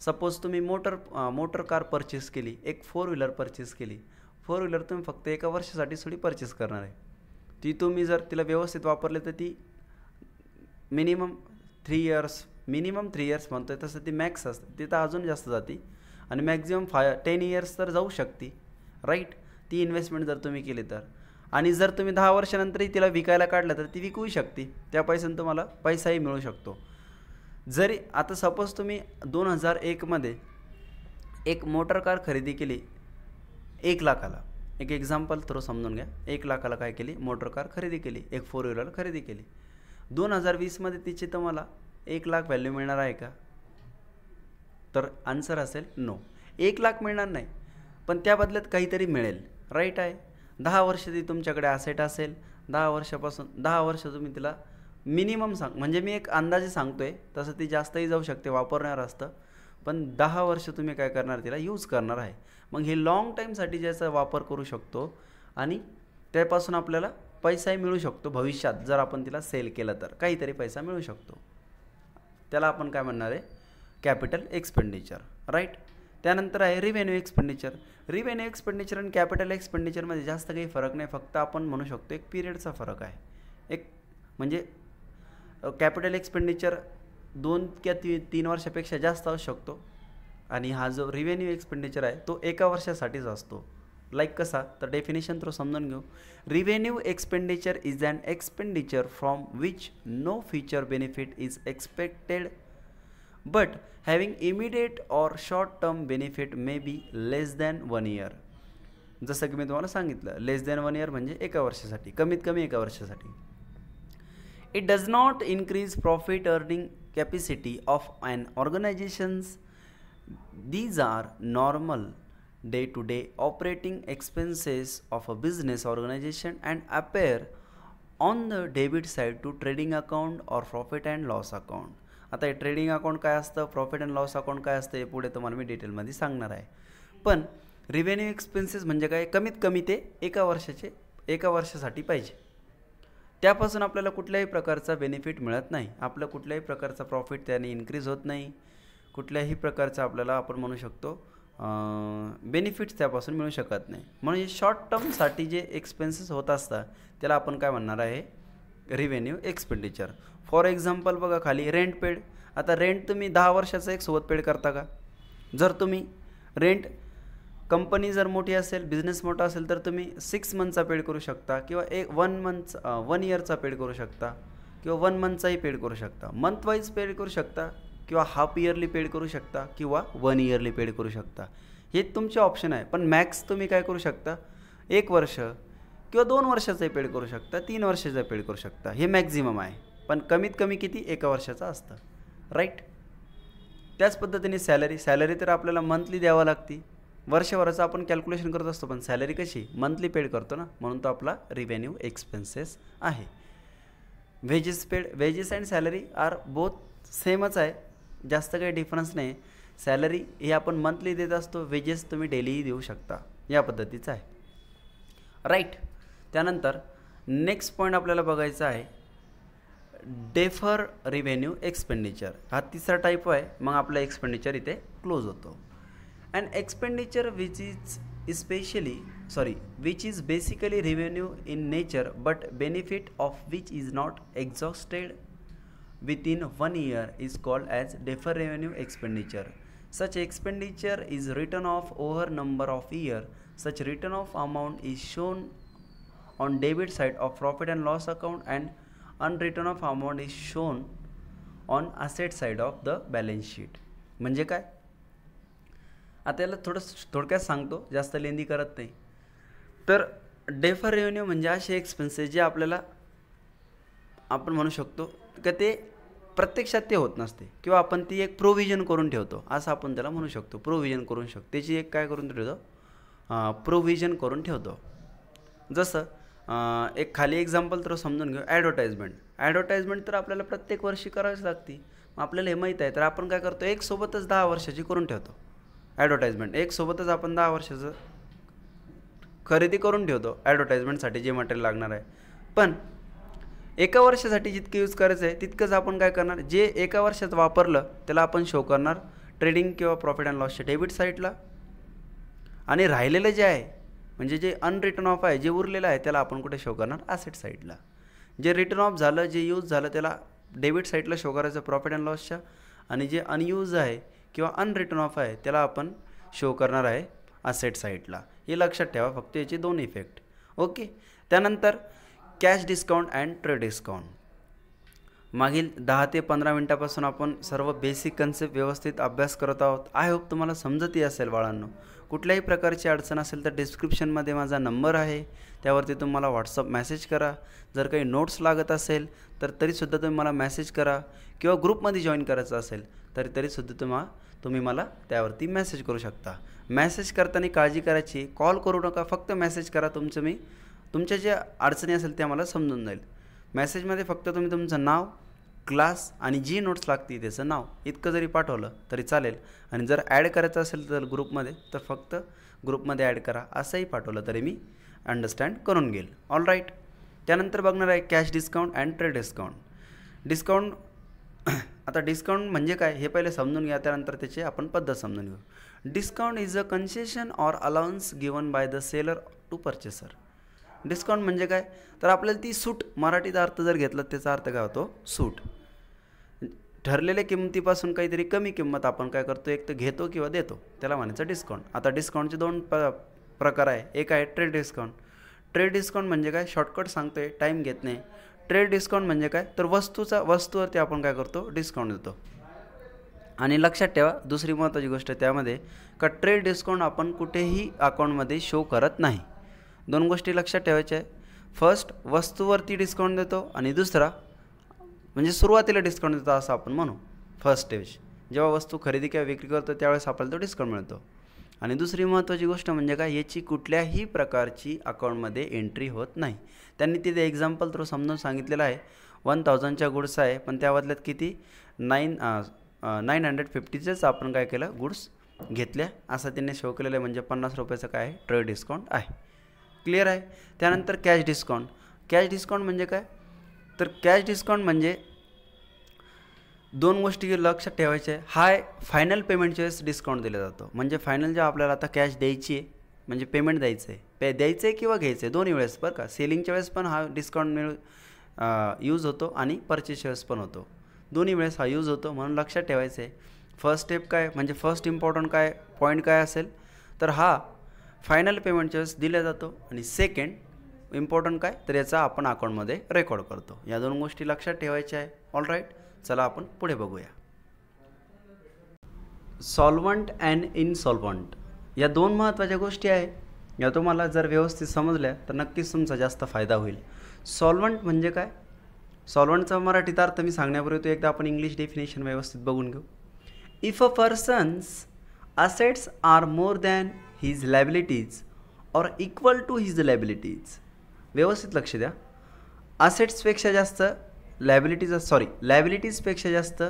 सपोज तुम्ही मोटर कार परचेस केली, एक 4 व्हीलर परचेस केली. 4 व्हीलर तुम्ही फक्त एका वर्षासाठी थोडी परचेस करणार आहे. ती तुम्ही जर तिला व्यवस्थित वापरले तर ती मिनिमम 3 इयर्स म्हणतो आहे, तसं ती मॅक्स असते, ती तर अजून जास्त जाते आणि मॅक्झिमम 10 इयर्स तर जाऊ शकते, राईट. ती इन्व्हेस्टमेंट जर तुम्ही केली तर. आणि जर तुम्ही 10 वर्षानंतरही तिला विकायला काढलं तर ती विकूही शकते, त्या पैशाने तुम्हाला पैसाही मिळू शकतो. जरी आता सपोज तुम्ही 2001मध्ये एक मोटर कार खरेदी केली 1 लाखाला, एक एक्झाम्पल थोडं समजून घ्या. 1 लाखाला काय केली, मोटर कार खरेदी केली, एक 4 व्हीलर खरेदी केली. 2020मध्ये तिची तुम्हाला 1 लाख व्हॅल्यू मिळणार आहे का, तर आन्सर असेल नो. 1 लाख मिळणार नाही, पण त्या बदल्यात काहीतरी मिळेल, राईट आहे. 10 वर्ष ती तुमच्याकडे ॲसेट असेल. 10 वर्ष तुम्ही तिला मिनिमम म्हणजे मी एक अंदाजे सांगतो आहे, तसं ती जास्तही जाऊ शकते, वापरणार असतं, पण 10 वर्ष तुम्ही काय करणार, तिला यूज करणार आहे. मग हे लाँग टाईमसाठी ज्याचा वापर करू शकतो आणि त्यापासून आपल्याला पैसाही मिळू शकतो भविष्यात. जर आपण तिला सेल केलं तर काहीतरी पैसा मिळू शकतो. त्याला आपण काय म्हणणार आहे, कॅपिटल एक्सपेंडिचर, राईट. त्यानंतर आहे रिव्हेन्यू एक्सपेंडिचर. रिव्हेन्यू एक्सपेंडिचर आणि कॅपिटल एक्सपेंडिचरमध्ये जास्त काही फरक नाही, फक्त आपण म्हणू शकतो एक पिरियडचा फरक आहे. एक म्हणजे कॅपिटल एक्सपेंडिचर 2 किंवा 3 वर्षापेक्षा जास्त असू शकतो आणि हा जो रिव्हेन्यू एक्सपेंडिचर आहे तो 1 वर्षासाठीच असतो. लाईक कसा, तर डेफिनेशन थोडं समजून घेऊ. Revenue expenditure is an expenditure from which no future benefit is expected but having immediate or short term benefit may be less than 1 year. जसं की मी तुम्हाला सांगितलं, लेस दॅन 1 इयर म्हणजे 1 वर्षासाठी, कमीत कमी 1 वर्षासाठी. It does not increase profit earning capacity of an organizations. These are normal day-to-day operating expenses of a business organization and appear on the debit side to trading account or profit and loss account. आता हे trading account काय असतं, profit and loss account काय असतं, हे पुढे तुम्हाला मी डिटेलमध्ये सांगणार आहे. पण रिव्हेन्यू एक्सपेन्सेस म्हणजे काय, कमीत कमी ते 1 वर्षासाठी पाहिजे. त्यापासून आपल्याला कुठल्याही प्रकारचा बेनिफिट मिळत नाही, आपलं कुठल्याही प्रकारचा प्रॉफिट त्याने इन्क्रीज होत नाही, कुठल्याही प्रकारचा आपल्याला आपण म्हणू शकतो बेनिफिट्स त्यापासून मिळू शकत नाही. म्हणजे शॉर्ट टर्मसाठी जे एक्सपेन्सेस होत असतात त्याला आपण काय म्हणणार आहे, रिव्हेन्यू एक्सपेंडिचर. फॉर एक्झाम्पल बघा खाली रेंट पेड. आता रेंट तुम्ही 10 वर्षाचं एक सोबत पेड करता का? जर तुम्ही रेंट कंपनी जर मोठी असेल, बिझनेस मोठा असेल तर तुम्ही 6 मंथचा पेड करू शकता किंवा 1 इयरचा पेड करू शकता किंवा 1 मंथचाही पेड करू शकता, मंथ वाईज पेड करू शकता किंवा हाफ इयरली पेड करू शकता किंवा 1 इयरली पेड करू शकता. हे तुमचे ऑप्शन आहे. पण मॅक्स तुम्ही काय करू शकता, 1 वर्ष किंवा 2 वर्षाचाही पेड करू शकता, 3 वर्षाचा पेड करू शकता. हे मॅक्झिमम आहे. पण कमीत कमी किती, 1 वर्षाचा असतं, राईट. त्याच पद्धतीने सॅलरी तर आपल्याला मंथली द्यावं लागते. वर्षभराचं आपण कॅल्क्युलेशन करत असतो, पण सॅलरी कशी मंथली पेड करतो ना, म्हणून तो आपला रिव्हेन्यू एक्सपेन्सेस आहे. Wages and salary are both सेमच आहे, जास्त काही डिफरन्स नाही. सॅलरी हे आपण मंथली देत असतो, वेजेस तुम्ही डेलीही देऊ शकता, या पद्धतीचं आहे, राईट. त्यानंतर नेक्स्ट पॉईंट आपल्याला बघायचा आहे डेफर रिव्हेन्यू एक्सपेंडिचर. हा तिसरा टाईप आहे. मग आपला एक्सपेंडिचर इथे क्लोज होतो. And expenditure which is basically revenue in nature but benefit of which is not exhausted within 1 year is called as deferred revenue expenditure. Such expenditure is written off over number of years. Such written off amount is shown on debit side of profit and loss account and unwritten off amount is shown on asset side of the balance sheet. म्हणजे काय, आता याला थोडक्यात सांगतो, जास्त लेंदी करत नाही. तर डेफर रेव्हेन्यू म्हणजे असे एक्सपेन्सेस जे आपल्याला आपण म्हणू शकतो की ते प्रत्यक्षात ते होत नसते किंवा आपण ती एक प्रोव्हिजन करून ठेवतो, असं आपण त्याला म्हणू शकतो. प्रोव्हिजन करून शकतो, त्याची एक काय करून ठेवतो, प्रोव्हिजन करून ठेवतो. जसं एक खाली एक्झाम्पल तर समजून घेऊ. ॲडव्हर्टाइजमेंट तर आपल्याला प्रत्येक वर्षी करावीच लागते. आपल्याला हे माहीत आहे, तर आपण काय करतो, एक सोबतच 10 वर्षाची करून ठेवतो. ॲडव्हर्टाइजमेंट एक सोबतच आपण 10 वर्षाचं खरेदी करून ठेवतो ॲडव्हर्टाइजमेंटसाठी जे मटेरियल लागणार आहे. पण एका वर्षासाठी जितकं यूज करायचं आहे तितकंच आपण काय करणार, जे एका वर्षात वापरलं त्याला आपण शो करणार ट्रेडिंग किंवा प्रॉफिट अँड लॉसच्या डेबिट साईडला, आणि राहिलेलं जे आहे म्हणजे जे अनरिटर्न ऑफ आहे, जे उरलेलं आहे त्याला आपण कुठे शो करणार, ॲसेट साईडला. जे रिटर्न ऑफ झालं, जे यूज झालं त्याला डेबिट साईडला शो करायचं प्रॉफिट अँड लॉसच्या, आणि जे अनयूज आहे किंवा अनरिटर्न ऑफ आहे त्याला आपण शो करणार आहे ॲसेट साईडला. हे लक्षात ठेवा, फक्त याचे 2 इफेक्ट. ओके. त्यानंतर cash discount and trade discount. मागील 10 ते 15 मिनटापासून आपण सर्व बेसिक कन्सेप्ट व्यवस्थित अभ्यास करत आहोत. आय होप तुम्हाला समजतही असेल बाळांनो. कुठल्याही प्रकारची अडचण असेल तर डिस्क्रिप्शनमध्ये माझा नंबर आहे, त्यावरती तुम्हाला व्हॉट्सअप मेसेज करा. जर काही नोट्स लागत असेल तर तरीसुद्धा तुम्ही मला मेसेज करा, किंवा ग्रुपमध्ये जॉईन करायचं असेल तरीसुद्धा तुम्ही मला त्यावरती मेसेज करू शकता. मेसेज करताना काळजी करायची, कॉल करू नका, फक्त मेसेज करा. तुमच्या ज्या अडचणी असेल त्या मला समजून जाईल. मेसेजमध्ये फक्त तुम्ही तुमचं नाव, क्लास आणि जी नोट्स लागते त्याचं नाव इतकं जरी पाठवलं तरी चालेल. आणि जर ॲड करायचं असेल तर ग्रुपमध्ये, तर फक्त ग्रुपमध्ये ॲड करा असंही पाठवलं तरी मी अंडरस्टँड करून घेईल. All right. त्यानंतर बघणार आहे cash discount and trade discount. Discount, आता डिस्काउंट म्हणजे काय हे पहिले समजून घ्या, त्यानंतर त्याची आपण पद्धत समजून घेऊ. Discount is a concession or allowance given by the seller to purchaser. डिस्काउंट म्हणजे काय, तर आपल्याला ती सूट, मराठीचा अर्थ जर घेतला त्याचा अर्थ काय होतो, सूट. ठरलेल्या किमतीपासून काहीतरी कमी किंमत आपण काय करतो, एक तर घेतो किंवा देतो, त्याला म्हणायचं डिस्काउंट. आता डिस्काउंटचे 2 प्रकार आहे. एक आहे ट्रेड डिस्काउंट. ट्रेड डिस्काउंट म्हणजे काय, शॉर्टकट सांगतोय, टाईम घेत नाही. ट्रेड डिस्काउंट म्हणजे काय, तर वस्तूवरती आपण काय करतो, डिस्काउंट देतो. आणि लक्षात ठेवा दुसरी महत्त्वाची गोष्ट त्यामध्ये, का ट्रेड डिस्काउंट आपण कुठेही अकाउंटमध्ये शो करत नाही. 2 गोष्टी लक्षात ठेवायच्या आहे. फर्स्ट, वस्तूवरती डिस्काउंट देतो, आणि दुसरा म्हणजे सुरुवातीला डिस्काउंट देतो असं आपण म्हणू. फर्स्ट स्टेज, जेव्हा वस्तू खरेदी किंवा विक्री करतो त्यावेळेस आपल्याला तो डिस्काउंट मिळतो. आणि दुसरी महत्त्वाची गोष्ट म्हणजे काय, याची कुठल्याही प्रकारची अकाउंटमध्ये एंट्री होत नाही. त्यांनी तिथे एक्झाम्पल थ्रू समजून सांगितलेलं आहे. 1000च्या गुड्स आहे, पण त्याबदल्यात किती 950चेच आपण काय केलं, गुड्स घेतल्या असं त्यांनी शो केलेलं आहे. म्हणजे 50 रुपयाचं काय आहे, ट्रेड डिस्काउंट आहे. क्लिअर आहे. त्यानंतर कॅश डिस्काउंट. कॅश डिस्काउंट म्हणजे काय, तर कॅश डिस्काउंट म्हणजे दोन गोष्टी लक्षात ठेवायच्या आहे. हा फायनल पेमेंटच्या वेळेस डिस्काउंट दिला जातो. म्हणजे फायनल जेव्हा आपल्याला आता कॅश द्यायची आहे, म्हणजे पेमेंट द्यायचं आहे, द्यायचं आहे किंवा घ्यायचं आहे, दोन्ही वेळेस बरं का. सेलिंगच्या वेळेस पण हा डिस्काउंट यूज होतो आणि परचेसच्या वेळेस पण होतो. दोन्ही वेळेस हा यूज होतो, म्हणून लक्षात ठेवायचं आहे. फर्स्ट स्टेप काय म्हणजे फर्स्ट इम्पॉर्टंट काय पॉईंट काय असेल तर हा फायनल पेमेंटच्या वेळेस दिला जातो. आणि सेकंड इम्पॉर्टंट काय तर याचा आपण अकाउंटमध्ये रेकॉर्ड करतो. या दोन गोष्टी लक्षात ठेवायच्या आहे. ऑल राईट, चला आपण पुढे बघूया. सॉल्वंट अँड इनसॉल्वंट या दोन महत्त्वाच्या गोष्टी आहे. या तुम्हाला जर व्यवस्थित समजल्या तर नक्कीच तुमचा जास्त फायदा होईल. सॉल्वंट म्हणजे काय, सॉल्वंटचा मराठीत अर्थ मी सांगण्यापूर्वी तो एकदा आपण इंग्लिश डेफिनेशन व्यवस्थित बघून घेऊ. If a person's assets are more than his liabilities or equal to his liabilities. व्यवस्थित लक्ष द्या. असेट्सपेक्षा जास्त लायबिलिटीजपेक्षा जास्त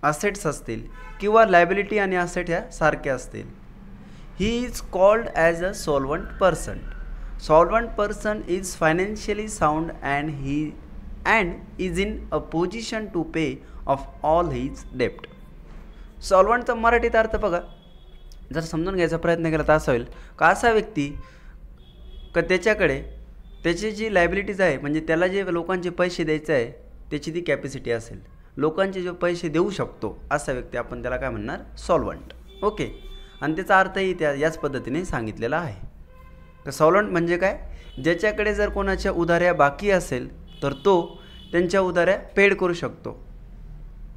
असेट्स असतील किंवा लायबिलिटी आणि असेट ह्या सारख्या असतील, he is called as a solvent person. Solvent person is financially sound and is in a position to pay off all his डेप्ट. सॉल्वंटचा मराठीत अर्थ बघा, जर समजून घ्यायचा प्रयत्न केला तर असा होईल का असा व्यक्ती का त्याच्याकडे त्याची जी लायबिलिटीज आहे म्हणजे त्याला जे लोकांचे पैसे द्यायचे आहे त्याची ती कॅपॅसिटी असेल, लोकांचे जे पैसे देऊ शकतो असा व्यक्ती आपण त्याला काय म्हणणार सॉल्वंट. ओके, आणि त्याचा अर्थही याच पद्धतीने सांगितलेला आहे. तर सॉल्वंट म्हणजे काय, ज्याच्याकडे जर कोणाच्या उधाऱ्या बाकी असेल तर तो त्यांच्या उधाऱ्या पेड करू शकतो.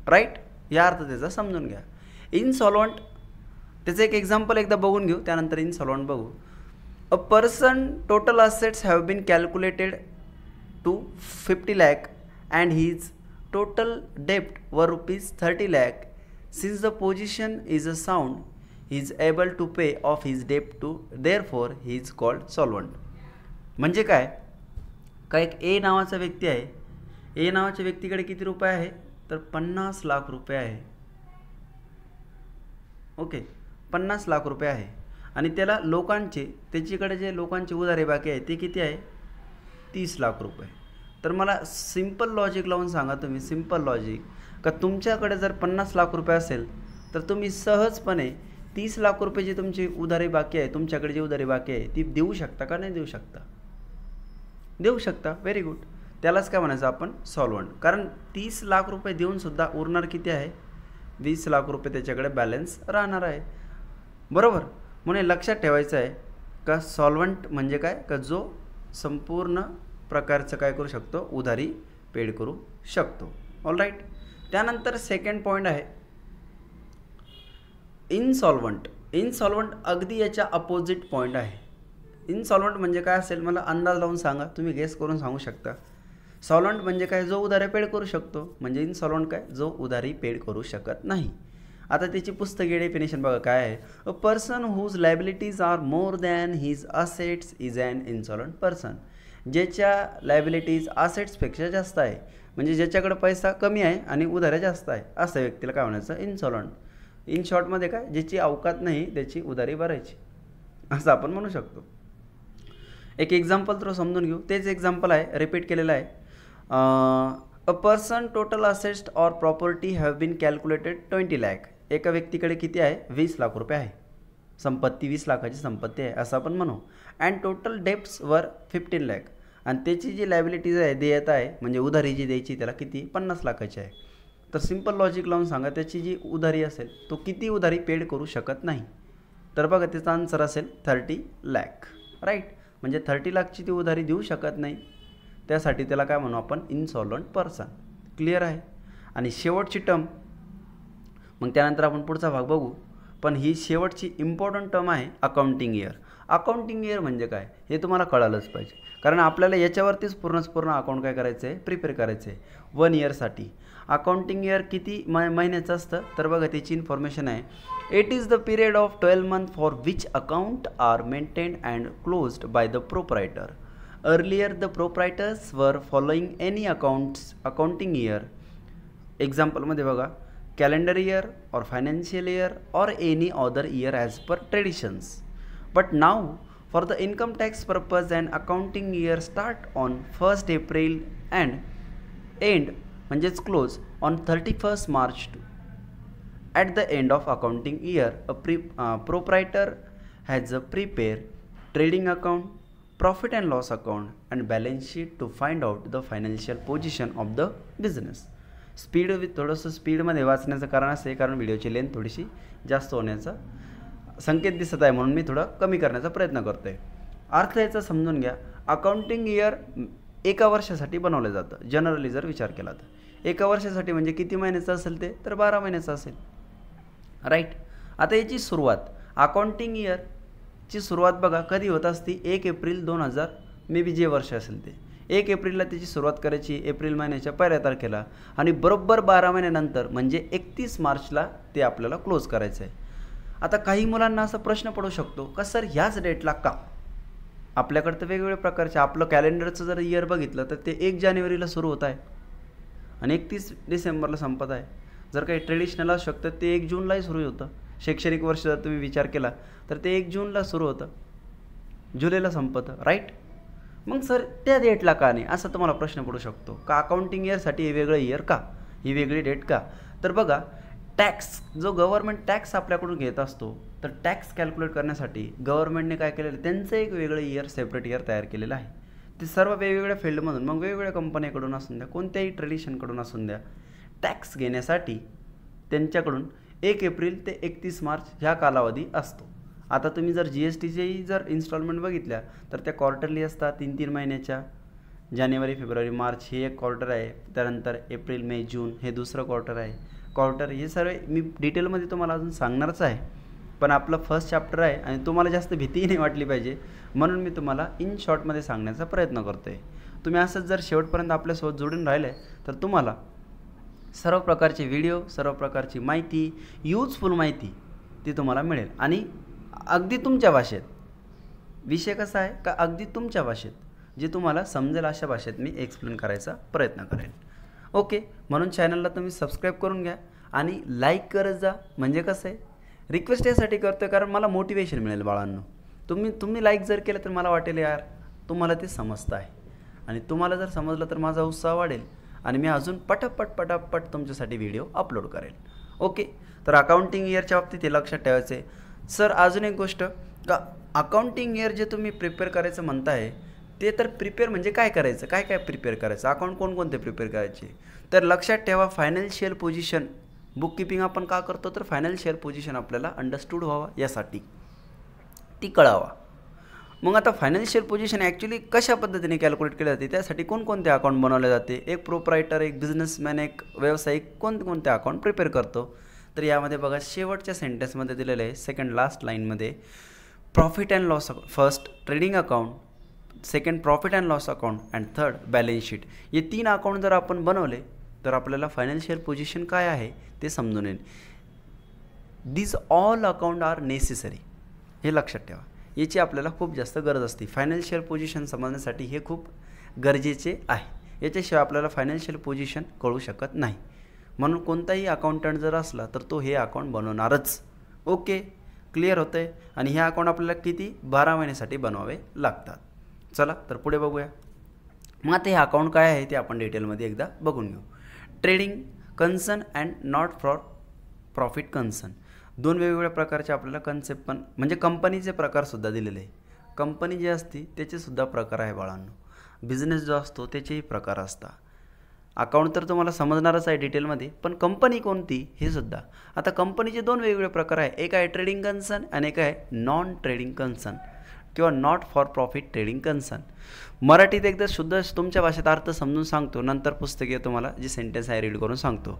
राईट, या अर्थ त्याचा समजून घ्या. इनसॉल्वंट त्याचं एक एक्झाम्पल एकदा बघून घेऊ, त्यानंतर इनसॉल्वंट बघू. A person total assets have been calculated to 50 lakh and his total debt were rupees 30 lakh. Since the position is a sound, he is able to pay off his debt to, therefore he is called solvent. म्हणजे काय एक ए नावाचा व्यक्ती आहे. ए नावाच्या व्यक्तीकडे किती रुपये आहे तर 50 लाख रुपये आहे. ओके, 50 लाख रुपये आहे आणि त्याला त्याच्याकडे जे लोकांचे उधारे बाकी आहे ते किती आहे 30 लाख रुपये. तर मला सिंपल लॉजिक लावून सांगा तुम्ही, सिंपल लॉजिक का तुमच्याकडे जर 50 लाख रुपये असेल तर तुम्ही सहजपणे 30 लाख रुपये जी तुमची उधारी बाकी आहे, तुमच्याकडे जी उधारी बाकी आहे ती देऊ शकता का नाही देऊ शकता? देऊ शकता. Very good. त्यालाच काय म्हणायचं आपण सॉल्वंट. कारण 30 लाख रुपये देऊनसुद्धा उरणार किती आहे 20 लाख रुपये त्याच्याकडे बॅलन्स राहणार आहे. बरोबर. म्हणून लक्षात ठेवायचं आहे का सॉल्वंट म्हणजे काय का जो संपूर्ण प्रकारचं काय करू शकतो उधारी पेड करू शकतो. All right. त्यानंतर सेकंड पॉईंट आहे इनसॉल्वंट. इनसॉल्वंट अगदी याच्या अपोजिट पॉईंट आहे. इनसॉल्वंट म्हणजे काय असेल मला अंदाज लावून सांगा, तुम्ही गेस करून सांगू शकता. सॉल्वंट म्हणजे काय जो उधारी पेड करू शकतो, म्हणजे इनसॉल्वंट काय जो उधारी पेड करू शकत नाही. आता त्याची पुस्तकी डेफिनेशन बघा काय आहे. A person whose liabilities are more than his assets is an insolvent person. ज्याच्या लायबिलिटीज असेट्सपेक्षा जास्त आहे, म्हणजे ज्याच्याकडे पैसा कमी आहे आणि उधाऱ्या जास्त आहे अशा व्यक्तीला काय म्हणायचं इनसॉल्वंट. इन शॉर्टमध्ये काय ज्याची अवकात नाही त्याची उधारी भरायची असं आपण म्हणू शकतो. एक एक्झाम्पल तर समजून घेऊ. तेच एक्झाम्पल आहे, रिपीट केलेलं आहे. A person total assets or property have been calculated 20 lakh. एका व्यक्तीकडे किती आहे 20 लाख रुपये आहे संपत्ती, 20 लाखाची संपत्ती आहे असं आपण म्हणू. अँड टोटल डेप्ट्स वर 15 लाख. आणि त्याची जी लायबिलिटीज आहे देयता आहे म्हणजे उधारी जी द्यायची त्याला किती 50 लाखाची आहे. तर सिंपल लॉजिक लावून सांगा त्याची जी उधारी असेल तो किती उधारी पेड करू शकत नाही. तर बघा त्याचा आन्सर असेल 30 लाख. राईट. म्हणजे 30 लाखची ती उधारी देऊ शकत नाही, त्यासाठी त्याला काय म्हणू आपण इनसॉल्वंट पर्सन. क्लिअर आहे. आणि शेवटची टर्म मग त्यानंतर आपण पुढचा भाग बघू, पण ही शेवटची इम्पॉर्टंट टर्म आहे अकाउंटिंग इयर. अकाउंटिंग इयर म्हणजे काय हे तुम्हाला कळालंच पाहिजे, कारण आपल्याला याच्यावरतीच पूर्ण अकाउंट काय करायचं आहे प्रिपेअर करायचं आहे 1 इयरसाठी. अकाउंटिंग इयर किती महिन्याचं असतं तर बघा त्याची इन्फॉर्मेशन आहे. It is the period of 12 months for which account are maintained and closed by the proprietor. Earlier the proprietors were following any accounting year. एक्झाम्पलमध्ये बघा calendar year or financial year or any other year as per traditions. But now for the income tax purpose an accounting year start on 1st April and end म्हणजेच close on 31st March. At the end of accounting year, a proprietor has a prepare trading account, profit and loss account, and balance sheet to find out the financial position of the business. Speed थोडंसं स्पीडमध्ये वाचण्याचं कारण असं आहे, कारण व्हिडिओची length थोडीशी जास्त होण्याचा संकेत दिसत आहे, म्हणून मी थोडं कमी करण्याचा प्रयत्न करतो आहे. अर्थ याचा समजून घ्या. अकाउंटिंग इयर एका वर्षासाठी बनवलं जातं. जनरली जर विचार केला तर एका वर्षासाठी म्हणजे किती महिन्याचं असेल ते, तर 12 महिन्याचं असेल, राईट. आता याची सुरुवात अकाउंटिंग इयरची सुरुवात बघा कधी होत असती, 1 एप्रिल 2000 मे बी जे वर्ष असेल ते 1 एप्रिलला त्याची सुरुवात करायची, एप्रिल महिन्याच्या 1 तारखेला, आणि बरोबर 12 महिन्यानंतर म्हणजे 31 मार्चला ते आपल्याला क्लोज करायचं आहे. आता काही मुलांना असा प्रश्न पडू शकतो का सर ह्याच डेटला का? आपल्याकडं तर वेगवेगळ्या प्रकारचे आपलं कॅलेंडरचं जर इयर बघितलं तर ते 1 जानेवारीला सुरू होत आहे आणि 31 डिसेंबरला संपत आहे. जर काही ट्रेडिशनल असू शकतं ते 1 जूनलाही सुरू होतं. शैक्षणिक वर्ष जर तुम्ही विचार केला तर ते 1 जूनला सुरू होतं, जुलैला संपतं, राईट. मग सर त्या डेटला का नाही असा तुम्हाला प्रश्न पडू शकतो. का अकाउंटिंग इयरसाठी हे वेगळं इयर का, ही वेगळी डेट का? तर बघा, टॅक्स जो गव्हर्नमेंट टॅक्स आपल्याकडून घेत असतो, तर टॅक्स कॅल्क्युलेट करण्यासाठी गव्हर्नमेंटने काय केलेलं, त्यांचं एक वेगळं इयर, सेपरेट इयर तयार केलेलं आहे. ते सर्व वेगवेगळ्या फील्डमधून, मग वेगवेगळ्या कंपन्याकडून असून द्या, कोणत्याही ट्रेडिशनकडून असून द्या, टॅक्स घेण्यासाठी त्यांच्याकडून 1 एप्रिल ते 31 मार्च ह्या कालावधी असतो. आता तुम्ही जर GSTचेही जर इन्स्टॉलमेंट बघितल्या तर त्या क्वार्टरली असतात, 3-3 महिन्याच्या. जानेवारी, फेब्रुवारी, मार्च हे एक क्वार्टर आहे, त्यानंतर एप्रिल, मे, जून हे दुसरं क्वार्टर आहे. क्वार्टर हे सर्व मी डिटेलमध्ये तुम्हाला अजून सांगणारच आहे, पण आपलं फर्स्ट चॅप्टर आहे आणि तुम्हाला जास्त भीतीही नाही वाटली पाहिजे, म्हणून मी तुम्हाला इन शॉर्टमध्ये सांगण्याचा प्रयत्न करतो आहे. तुम्ही असंच जर शेवटपर्यंत आपल्यासोबत जोडून राहिले तर तुम्हाला सर्व प्रकारचे व्हिडिओ, सर्व प्रकारची माहिती, यूजफुल माहिती ती तुम्हाला मिळेल आणि अगदी तुमच्या भाषेत. विषय कसा आहे का अगदी तुमच्या भाषेत, जे तुम्हाला समजेल अशा भाषेत मी एक्सप्लेन करायचा प्रयत्न करेन. ओके, म्हणून चॅनलला तुम्ही सबस्क्राईब करून घ्या आणि लाईक करत जा. म्हणजे कसं आहे, रिक्वेस्ट यासाठी करतो आहे कारण मला मोटिवेशन मिळेल बाळांनो. तुम्ही लाईक जर केलं तर मला वाटेल यार तुम्हाला ते समजतं आहे, आणि तुम्हाला जर समजलं तर माझा उत्साह वाढेल आणि मी अजून पटापट तुमच्यासाठी व्हिडिओ अपलोड करेल. ओके, तर अकाउंटिंग इयरच्या बाबतीत हे लक्षात ठेवायचं आहे. सर अजून एक गोष्ट, का अकाउंटिंग इयर जे तुम्ही प्रिपेअर करायचं म्हणताय ते तर प्रिपेअर म्हणजे काय करायचं, काय प्रिपेअर करायचं, अकाउंट कोणकोणते प्रिपेअर करायचे, तर लक्षात ठेवा फायनान्शियल पोझिशन. बुक किपिंग आपण का करतो, तर फायनान्शियल पोझिशन आपल्याला अंडरस्टूड व्हावा, यासाठी ती कळावा. मग आता फायनान्शियल पोझिशन ॲक्च्युली कशा पद्धतीने कॅल्क्युलेट केली जाते, त्यासाठी कोणकोणते अकाउंट बनवले जाते, एक प्रोप्रायटर, एक बिझनेसमॅन, एक व्यावसायिक कोणते अकाउंट प्रिपेअर करतो. तर यामध्ये बघा शेवटच्या सेंटेन्समध्ये दिलेलं आहे, सेकंड लास्ट लाईनमध्ये, profit and loss, first trading account, second profit and loss account and third balance sheet. हे 3 अकाउंट जर आपण बनवले तर आपल्याला फायनान्शियल पोझिशन काय आहे ते समजून येईल. These all account are necessary, हे लक्षात ठेवा. याची आपल्याला खूप जास्त गरज असते. फायनान्शियल पोझिशन समजण्यासाठी हे खूप गरजेचे आहे. याच्याशिवाय आपल्याला फायनान्शियल पोझिशन कळू शकत नाही. म्हणून कोणताही अकाउंटंट जर असला तर तो हे अकाउंट बनवणारच. ओके, क्लिअर होतं आहे. आणि हे अकाउंट आपल्याला किती 12 महिन्यासाठी बनवावे लागतात. चला तर पुढे बघूया. मग आता हे अकाउंट काय आहे ते आपण डिटेलमध्ये एकदा बघून घेऊ. Trading concern and not for profit concern, 2 वेगवेगळ्या प्रकारचे आपल्याला कन्सेप्ट, पण म्हणजे कंपनीचे प्रकारसुद्धा दिलेले आहे. कंपनी जी असते त्याचेसुद्धा प्रकार आहे बाळांनो. बिझनेस जो असतो त्याचेही प्रकार असतात. अकाउंट तर तुम्हाला समजणारच आहे डिटेलमध्ये, पण कंपनी कोणती हे सुद्धा. आता कंपनीचे 2 वेगवेगळे प्रकार आहे. एक आहे ट्रेडिंग कन्सर्न आणि एक आहे नॉन ट्रेडिंग कन्सर्न किंवा not for profit trading concern. मराठीत एकदा शुद्ध तुमच्या भाषेत अर्थ समजून सांगतो, नंतर पुस्तके तुम्हाला जी सेंटेन्स आहे रीड करून सांगतो.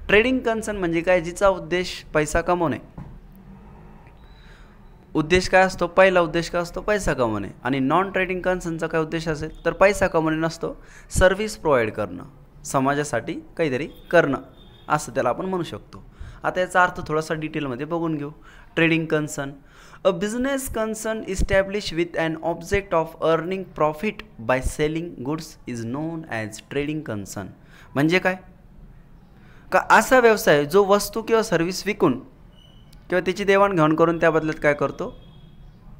ट्रेडिंग कन्सर्न म्हणजे काय, जिचा उद्देश पैसा कमवणे. उद्देश काय असतो, पहिला उद्देश काय असतो, पैसा कमवणे. आणि नॉन ट्रेडिंग कन्सर्नचा काय उद्देश असेल तर पैसा कमवणे नसतो, सर्व्हिस प्रोव्हाइड करणं, समाजासाठी काहीतरी करणं, असं त्याला आपण म्हणू शकतो. आता याचा अर्थ थोडासा डिटेलमध्ये बघून घेऊ. Trading concern, a business concern establish with an object of earning profit by selling goods is known as trading concern. म्हणजे काय, का असा व्यवसाय जो वस्तू किंवा सर्व्हिस विकून किंवा त्याची देवाणघेवाण करून त्या बदल्यात काय करतो,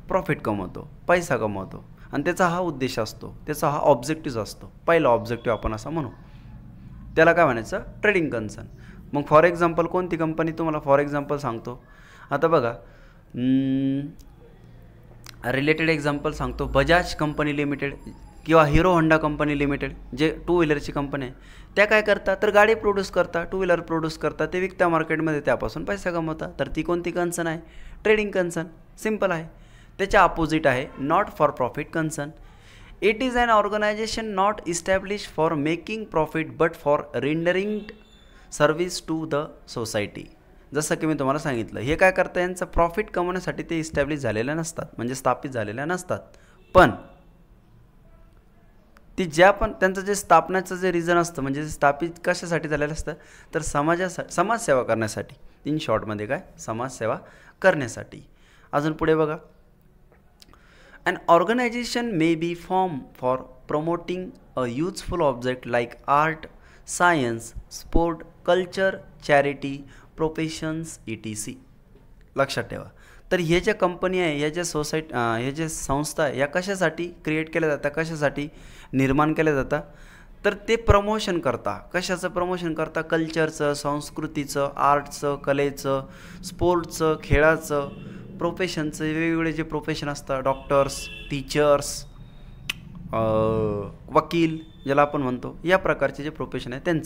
प्रॉफिट कमवतो, पैसा कमवतो, आणि त्याचा हा उद्देश असतो, त्याचा हा ऑब्जेक्टिव्ह असतो. पहिला ऑब्जेक्टिव्ह आपण असं म्हणू. त्याला काय म्हणायचं, ट्रेडिंग कन्सर्न. मग फॉर एक्झाम्पल कोणती कंपनी, तुम्हाला फॉर एक्झाम्पल सांगतो. आता बघा, रिलेटेड एक्झाम्पल सांगतो. बजाज कंपनी लिमिटेड किंवा हिरो होंडा कंपनी लिमिटेड, जे टू व्हीलरची कंपनी आहे, त्या काय करतात, तर गाडी प्रोड्यूस करतात, टू व्हीलर प्रोड्यूस करतात, ते विकता मार्केटमध्ये, त्यापासून पैसा कमवतात. तर ती कोणती कन्सर्न आहे, ट्रेडिंग कन्सर्न. सिम्पल आहे. त्याच्या अपोजिट आहे not for profit concern. It is an organization not establish for making profit but for rendering service to the society. जसं की मी तुम्हाला सांगितलं, हे काय करतं, यांचं प्रॉफिट कमवण्यासाठी ते इस्टॅब्लिश झालेल्या नसतात, म्हणजे स्थापित झालेल्या नसतात. पण ती ज्या पण त्यांचं जे स्थापनाचं जे रिझन असतं, म्हणजे स्थापित कशासाठी झालेलं असतं, तर समाजसेवा करण्यासाठी. इन शॉर्टमध्ये काय, समाजसेवा करण्यासाठी. अजून पुढे बघा, an organisation may be form for promoting a useful object like art, science, sport, culture, charity, professions, ETC. लक्षात ठेवा. तर हे ज्या कंपनी आहे, ह्या ज्या हे जे संस्था आहे, या कशासाठी क्रिएट केल्या जातात, कशासाठी निर्माण केल्या जातात, तर ते प्रमोशन करता. कशाचं प्रमोशन करता, कल्चरचं, संस्कृतीचं, आर्टचं, कलेचं, स्पोर्ट्सचं, खेळाचं, प्रोफेशनचं, वेगवेगळे जे प्रोफेशन असतात, डॉक्टर्स, टीचर्स, वकील ज्याला आपण म्हणतो, या प्रकारचे जे प्रोफेशन आहे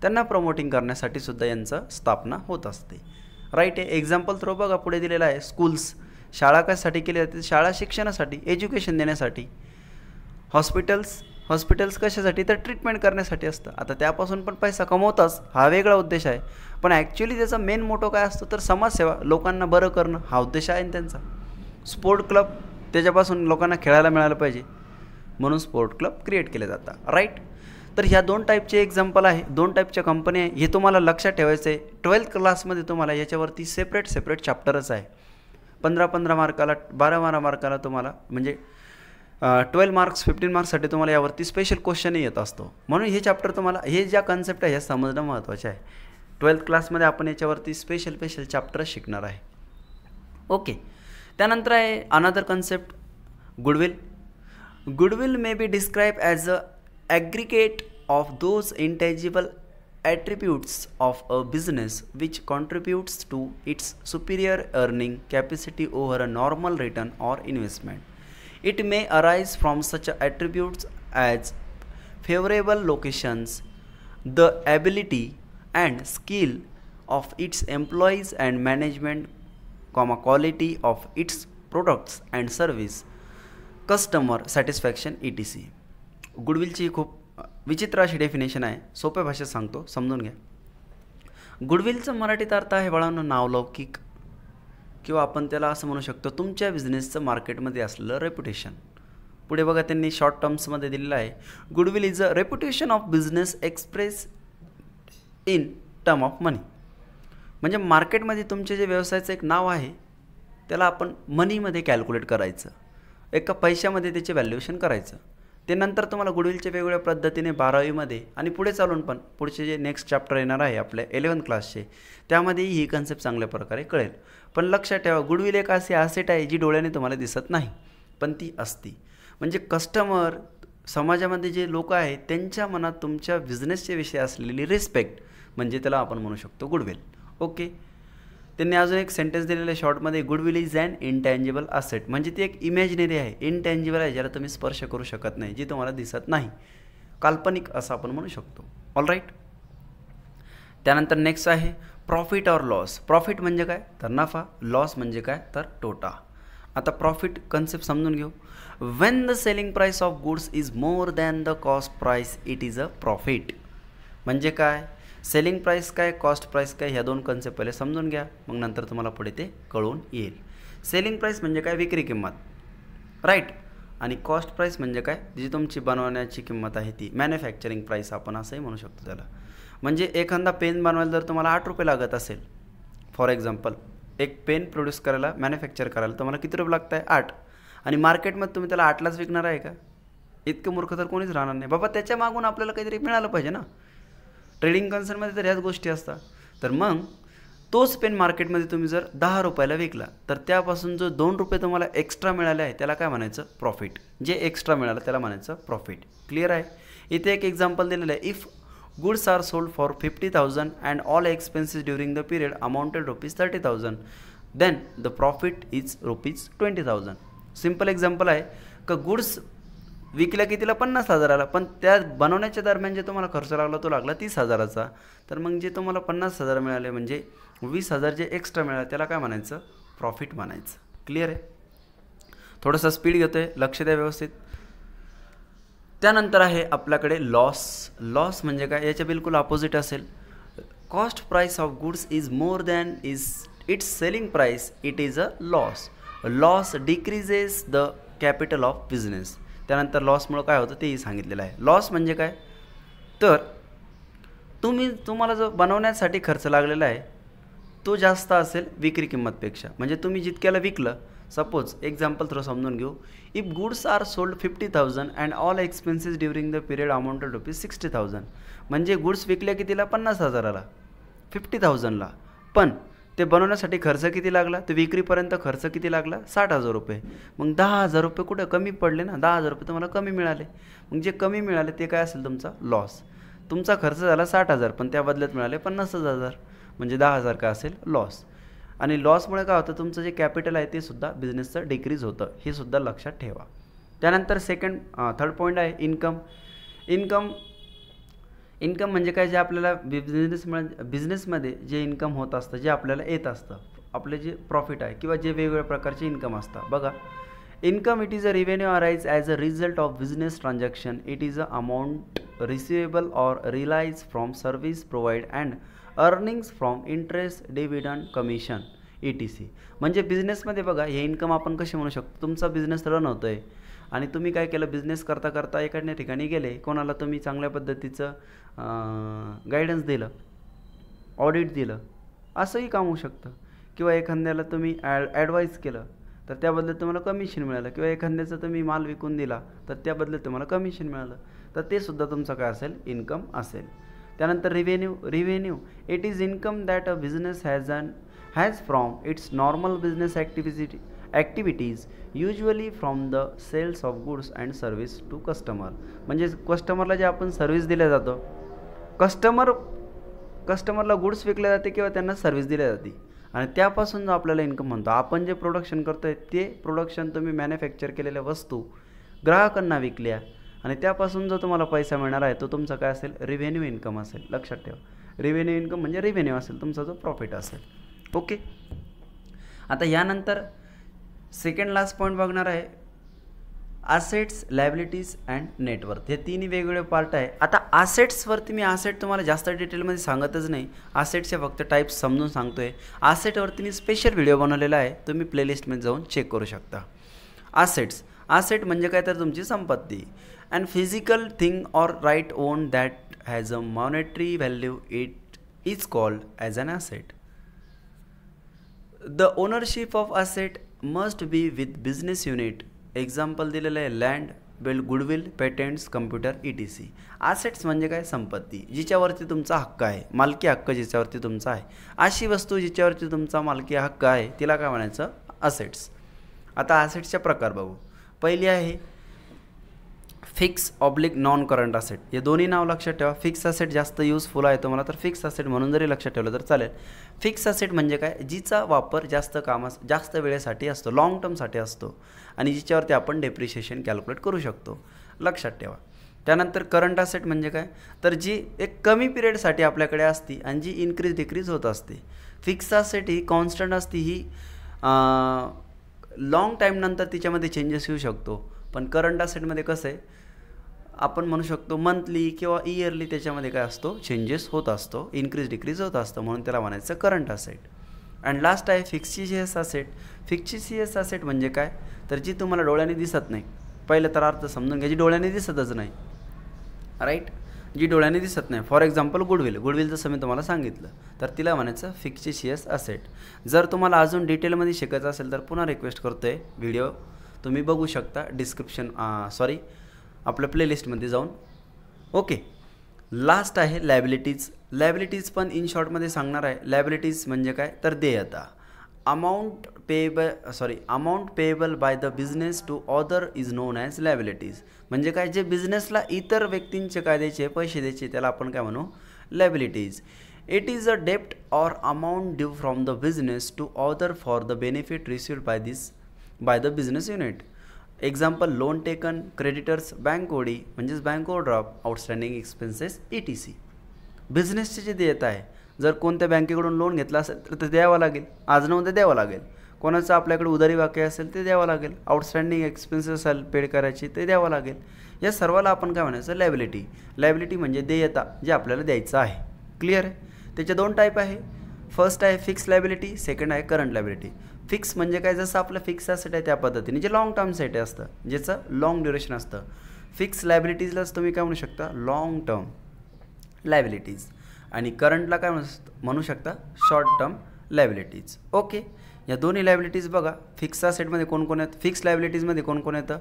त्यांना प्रमोटिंग करण्यासाठी सुद्धा यांचं स्थापना होत असते. राईट आहे. एक्झाम्पल थ्रो बघा पुढे दिलेला आहे. स्कूल्स, शाळा कशासाठी केली जाते, शाळा शिक्षणासाठी, एज्युकेशन देण्यासाठी. हॉस्पिटल्स कशासाठी, तर ट्रीटमेंट करण्यासाठी असतं. आता त्यापासून पण पैसा कमवताच, हा वेगळा उद्देश आहे. पण ॲक्च्युली त्याचा मेन मोटो काय असतो, तर समाजसेवा, लोकांना बरं करणं, हा उद्देश आहे त्यांचा. स्पोर्ट क्लब, त्याच्यापासून लोकांना खेळायला मिळालं पाहिजे, म्हणून स्पोर्ट क्लब क्रिएट केले जातात. राईट. तर ह्या 2 टाईपचे एक्झाम्पल आहे, 2 टाईपच्या कंपनी आहे. हे तुम्हाला लक्षात ठेवायचं आहे. 12th क्लासमध्ये तुम्हाला याच्यावरती सेपरेट चॅप्टरच आहे. 15 मार्काला, 12 मार्काला तुम्हाला, म्हणजे 12 मार्क्स, 15 मार्क्ससाठी तुम्हाला यावरती स्पेशल क्वेश्चनही येत असतो. म्हणून हे चॅप्टर तुम्हाला, हे ज्या कन्सेप्ट आहे ह्या समजणं महत्त्वाचे आहे. 12th क्लासमध्ये आपण याच्यावरती स्पेशल चॅप्टर शिकणार आहे. ओके. त्यानंतर आहे another concept, goodwill. Goodwill may be described as an aggregate of those intangible attributes of a business which contributes to its superior earning capacity over a normal return or investment. It may arise from such attributes as favorable locations, the ability and skill of its employees and management, quality of its products and service, customer satisfaction, ETC. गुडविलची खूप विचित्र अशी definition आहे. सोप्या भाषेत सांगतो, समजून घ्या. गुडविलचा मराठीत अर्थ आहे बाळांनो नावलौकिक, किंवा आपण त्याला असं म्हणू शकतो तुमच्या बिझनेसचं मार्केटमध्ये असलेलं रेप्युटेशन. पुढे बघा त्यांनी शॉर्ट टर्म्समध्ये दिलेलं आहे. Goodwill is a reputation of business express in term of money. म्हणजे मार्केटमध्ये तुमचे जे व्यवसायाचं एक नाव आहे, त्याला आपण मनीमध्ये कॅल्क्युलेट करायचं, एका पैशामध्ये त्याचे व्हॅल्युएशन करायचं. ते नंतर तुम्हाला गुडविलच्या वेगवेगळ्या पद्धतीने 12वीमध्ये आणि पुढे चालून पण पुढचे जे नेक्स्ट चॅप्टर येणार आहे आपल्या 11th क्लासचे, त्यामध्येही ही कन्सेप्ट चांगल्या प्रकारे कळेल. पण लक्षात ठेवा, गुडविल एक अशी ॲसेट आहे जी डोळ्याने तुम्हाला दिसत नाही, पण ती असती. म्हणजे कस्टमर, समाजामध्ये जे लोक आहेत त्यांच्या मनात तुमच्या बिझनेसच्या विषयी असलेली रिस्पेक्ट, म्हणजे त्याला आपण म्हणू शकतो गुडविल. ओके. त्यांनी अजून एक सेंटेन्स दिलेलं आहे शॉर्टमध्ये, goodwill is an intangible asset. म्हणजे ती एक इमॅजिनरी आहे, इनटँजिबल आहे, ज्याला तुम्ही स्पर्श करू शकत नाही, जी तुम्हाला दिसत नाही, काल्पनिक असं आपण म्हणू शकतो. All right. त्यानंतर नेक्स्ट आहे प्रॉफिट ऑर लॉस. प्रॉफिट म्हणजे काय, तर नफा. लॉस म्हणजे काय, तर तोटा. आता प्रॉफिट कन्सेप्ट समजून घेऊ. When the selling price of goods is more than the cost price, it is a profit. म्हणजे काय, सेलिंग प्राईस काय, कॉस्ट प्राईस काय, ह्या 2 कन्सेप्ट पहिले समजून घ्या, मग नंतर तुम्हाला पुढे ते कळून येईल. सेलिंग प्राईस म्हणजे काय, विक्री किंमत. राईट. आणि कॉस्ट प्राईस म्हणजे काय, जी तुमची बनवण्याची किंमत आहे ती, मॅन्युफॅक्चरिंग प्राईस आपण असंही म्हणू शकतो त्याला. म्हणजे एखादा पेन बनवायला जर तुम्हाला 8 रुपये लागत असेल, फॉर एक्झाम्पल एक पेन प्रोड्यूस करायला, मॅन्युफॅक्चर करायला तुम्हाला किती रुपये लागत आहे, 8. आणि मार्केटमध्ये तुम्ही त्याला 8लाच विकणार आहे का, इतकं मूर्ख तर कोणीच राहणार नाही बाबा. त्याच्या मागून आपल्याला काहीतरी मिळालं पाहिजे ना. ट्रेडिंग कन्सर्नमध्ये तर ह्याच गोष्टी असतात. तर मग तोच पेन मार्केटमध्ये तुम्ही जर 10 रुपयाला विकला, तर त्यापासून जो 2 रुपये तुम्हाला एक्स्ट्रा मिळाले आहे त्याला काय म्हणायचं, प्रॉफिट. जे एक्स्ट्रा मिळालं त्याला म्हणायचं प्रॉफिट. क्लिअर आहे. इथे एक एक्झाम्पल दिलेलं आहे. If goods are sold for 50,000 and all expenses during the period amounted ₹30,000 then the profit is ₹20,000. Simple example आहे का गुड्स विकल्या कितीला 50,000ला, पण त्या बनवण्याच्या दरम्यान जे तुम्हाला खर्च लागला तो लागला 30,000चा. तर मग जे तुम्हाला 50,000 मिळाले म्हणजे 20,000 जे एक्स्ट्रा मिळाले त्याला काय म्हणायचं, प्रॉफिट म्हणायचं. क्लिअर आहे. थोडंसं स्पीड घेतो आहे, लक्ष द्या व्यवस्थित. त्यानंतर आहे आपल्याकडे लॉस. लॉस म्हणजे काय, याच्या बिलकुल अपोजिट असेल. Cost price of goods is more than is it's selling price, it is a loss. Loss decreases the capital of business. त्यानंतर लॉसमुळं काय होतं तेही सांगितलेलं आहे. लॉस म्हणजे काय, तर तुम्हाला जो बनवण्यासाठी खर्च लागलेला आहे तो जास्त असेल विक्री किंमतपेक्षा. म्हणजे तुम्ही जितक्याला विकलं, सपोज एक्झाम्पल थ्रू समजून घेऊ. If goods are sold 50,000 and all expenses during the period amounted ₹60,000. म्हणजे गुड्स विकल्या कितीला, 50,000ला, 50,000ला, पण ते बनवण्यासाठी खर्च किती लागला, ते विक्रीपर्यंत खर्च किती लागला, ₹60,000. मग ₹10,000 कुठं कमी पडले ना, ₹10,000 तुम्हाला कमी मिळाले. मग जे कमी मिळाले ते काय असेल, तुमचा लॉस. तुमचा खर्च झाला 60,000 पण त्या बदल्यात मिळाले 50,000, म्हणजे 10,000 काय असेल, लॉस. आणि लॉसमुळे काय होतं, तुमचं जे कॅपिटल आहे ते सुद्धा बिझनेसचं डिक्रीज होतं, हे सुद्धा लक्षात ठेवा. त्यानंतर थर्ड पॉईंट आहे इन्कम. इन्कम म्हणजे काय, जे आपल्याला बिझनेसमध्ये जे इन्कम होत असतं, जे आपल्याला येत असतं, आपले जे प्रॉफिट आहे किंवा जे वेगवेगळ्या प्रकारचे इन्कम असतात. बघा, income it is a revenue arise as a result of business transaction. It is a amount receivable or realise from service provide and earnings from interest, dividend, commission, ETC. म्हणजे बिझनेसमध्ये बघा, हे इन्कम आपण कसे म्हणू शकतो, तुमचा बिझनेस रन होतो आहे आणि तुम्ही काय केलं, बिझनेस करता करता एखाद्या ठिकाणी गेले, कोणाला तुम्ही चांगल्या पद्धतीचं गायडन्स दिलं, ऑडिट दिलं, असंही काम होऊ शकतं. किंवा एखाद्याला तुम्ही ॲडवाईस केलं तर त्याबद्दल तुम्हाला कमिशन मिळालं, किंवा एखाद्याचा तुम्ही माल विकून दिला तर त्याबद्दल तुम्हाला कमिशन मिळालं, तर ते सुद्धा तुमचं काय असेल, इन्कम असेल. त्यानंतर revenue it is income that a business has from its normal business activities usually from the sales of goods and service to customer. म्हणजे कस्टमरला जे आपण सर्व्हिस दिल्या जातो, कस्टमरला गुड्स विकल्या जाते किंवा त्यांना सर्व्हिस दिल्या जाते आणि त्यापासून जो आपल्याला इन्कम म्हणतो, आपण जे प्रोडक्शन करतोय ते प्रोडक्शन तुम्ही मॅन्युफॅक्चर केलेल्या वस्तू ग्राहकांना विकल्या आणि त्यापासून जो तुम्हाला पैसा मिळणार आहे तो तुमचा काय असेल, रिव्हेन्यू इन्कम असेल. लक्षात ठेवा, रिव्हेन्यू इन्कम म्हणजे रिव्हेन्यू असेल, तुमचा जो प्रॉफिट असेल. ओके. आता यानंतर सेकंड लास्ट पॉईंट बघणार आहे ॲसेट्स, लायबिलिटीज अँड नेटवर्थ. हे तिन्ही वेगवेगळे पार्ट आहे. आता ॲसेट्सवरती मी तुम्हाला जास्त डिटेलमध्ये सांगतच नाही, ॲसेट्सचे फक्त टाईप्स समजून सांगतो आहे. ॲसेटवरती मी स्पेशल व्हिडिओ बनवलेला आहे, तुम्ही प्लेलिस्टमध्ये जाऊन चेक करू शकता. ॲसेट म्हणजे काय, तर तुमची संपत्ती. And physical thing or right own that has a monetary value, it is called as an asset. The ownership of asset must be with business unit. Example दिलेलं आहे land, goodwill, patents, computer, ETC. Assets म्हणजे काय, संपत्ती जिच्यावरती तुमचा हक्क आहे, मालकी हक्क जिच्यावरती तुमचा आहे, अशी वस्तू जिच्यावरती तुमचा मालकी हक्क आहे तिला काय म्हणायचं, ॲसेट्स. आता ॲसेट्सचे प्रकार बघू. पहिली आहे fix oblique non current asset. हे दोन्ही नाव लक्षात ठेवा. फिक्स ॲसेट जास्त युजफुल आहे तुम्हाला, तर फिक्स ॲसेट म्हणून जरी लक्षात ठेवलं तर चालेल. फिक्स ॲसेट म्हणजे काय, जिचा वापर जास्त वेळेसाठी असतो, लाँग टर्मसाठी असतो आणि जिच्यावरती आपण डेप्रिशिएशन कॅल्क्युलेट करू शकतो. लक्षात ठेवा. त्यानंतर करंट ॲसेट म्हणजे काय, तर जी एक कमी पिरियडसाठी आपल्याकडे असते आणि जी इन्क्रीज डिक्रीज होत असते. फिक्स ॲसेट ही कॉन्स्टंट असते, ही लाँग टाईमनंतर तिच्यामध्ये चेंजेस येऊ शकतो. पण करंट ॲसेटमध्ये कसं आहे, आपण म्हणू शकतो मंथली किंवा इयरली त्याच्यामध्ये काय असतो, चेंजेस होत असतो, इन्क्रीज डिक्रीज होत असतो, म्हणून त्याला म्हणायचं करंट ॲसेट. अँड लास्ट आहे फिक्सिशियस ॲसेट. फिक्सिशियस ॲसेट म्हणजे काय, तर जी तुम्हाला डोळ्याने दिसत नाही. पहिलं तर अर्थ समजून घ्या, जी डोळ्याने दिसतच नाही, राईट, जी डोळ्याने दिसत नाही. फॉर एक्झाम्पल गुडविल जसं मी तुम्हाला सांगितलं, तर तिला म्हणायचं फिक्सिशियस ॲसेट. जर तुम्हाला अजून डिटेलमध्ये शिकायचं असेल तर पुन्हा रिक्वेस्ट करतो आहे, व्हिडिओ तुम्ही बघू शकता आपल्या प्लेलिस्टमध्ये जाऊन. ओके. लास्ट आहे लायबिलिटीज. लायबिलिटीज पण इन शॉर्टमध्ये सांगणार आहे. लायबिलिटीज म्हणजे काय, तर देयता. Amount payable by the business to other is known as liabilities. म्हणजे काय, जे बिझनेसला इतर व्यक्तींचे काय द्यायचे, पैसे द्यायचे, त्याला आपण काय म्हणू, लायबिलिटीज. इट इज अ डेप्ट or amount due from the business to other for the benefit received by the business unit. Example, loan taken, creditors, bank OD म्हणजेच bank overdraft, outstanding expenses ETC. बिझनेसचे जे देयता आहे, जर कोणत्या बँकेकडून loan घेतला असेल तर ते द्यावं लागेल, आज न उद्या द्यावं लागेल. कोणाचं आपल्याकडे उधारी बाकी असेल ते द्यावं लागेल. आउटस्टँडिंग एक्सपेन्सेस असेल पेड करायची ते द्यावं लागेल. या सर्वाला आपण काय म्हणायचं, लायबिलिटी. लायबिलिटी म्हणजे देयता जे आपल्याला द्यायचं आहे. क्लिअर आहे. त्याचे दोन टाईप आहे. फर्स्ट आहे फिक्स लायबिलिटी, सेकंड आहे करंट लायबिलिटी. फिक्स म्हणजे काय, जसं आपलं फिक्स ॲसेट आहे त्या पद्धतीने, जे लॉंग टर्मसाठी असतं, ज्याचं लॉंग ड्युरेशन असतं. फिक्स लायबिलिटीजलाच तुम्ही काय म्हणू शकता, लॉंग टर्म लायबिलिटीज. आणि करंटला काय म्हणू शकता, शॉर्ट टर्म लायबिलिटीज. ओके. या दोन्ही लायबिलिटीज बघा, फिक्स ॲसेटमध्ये कोण कोण येतं, फिक्स लायबिलिटीजमध्ये कोण कोण येतं,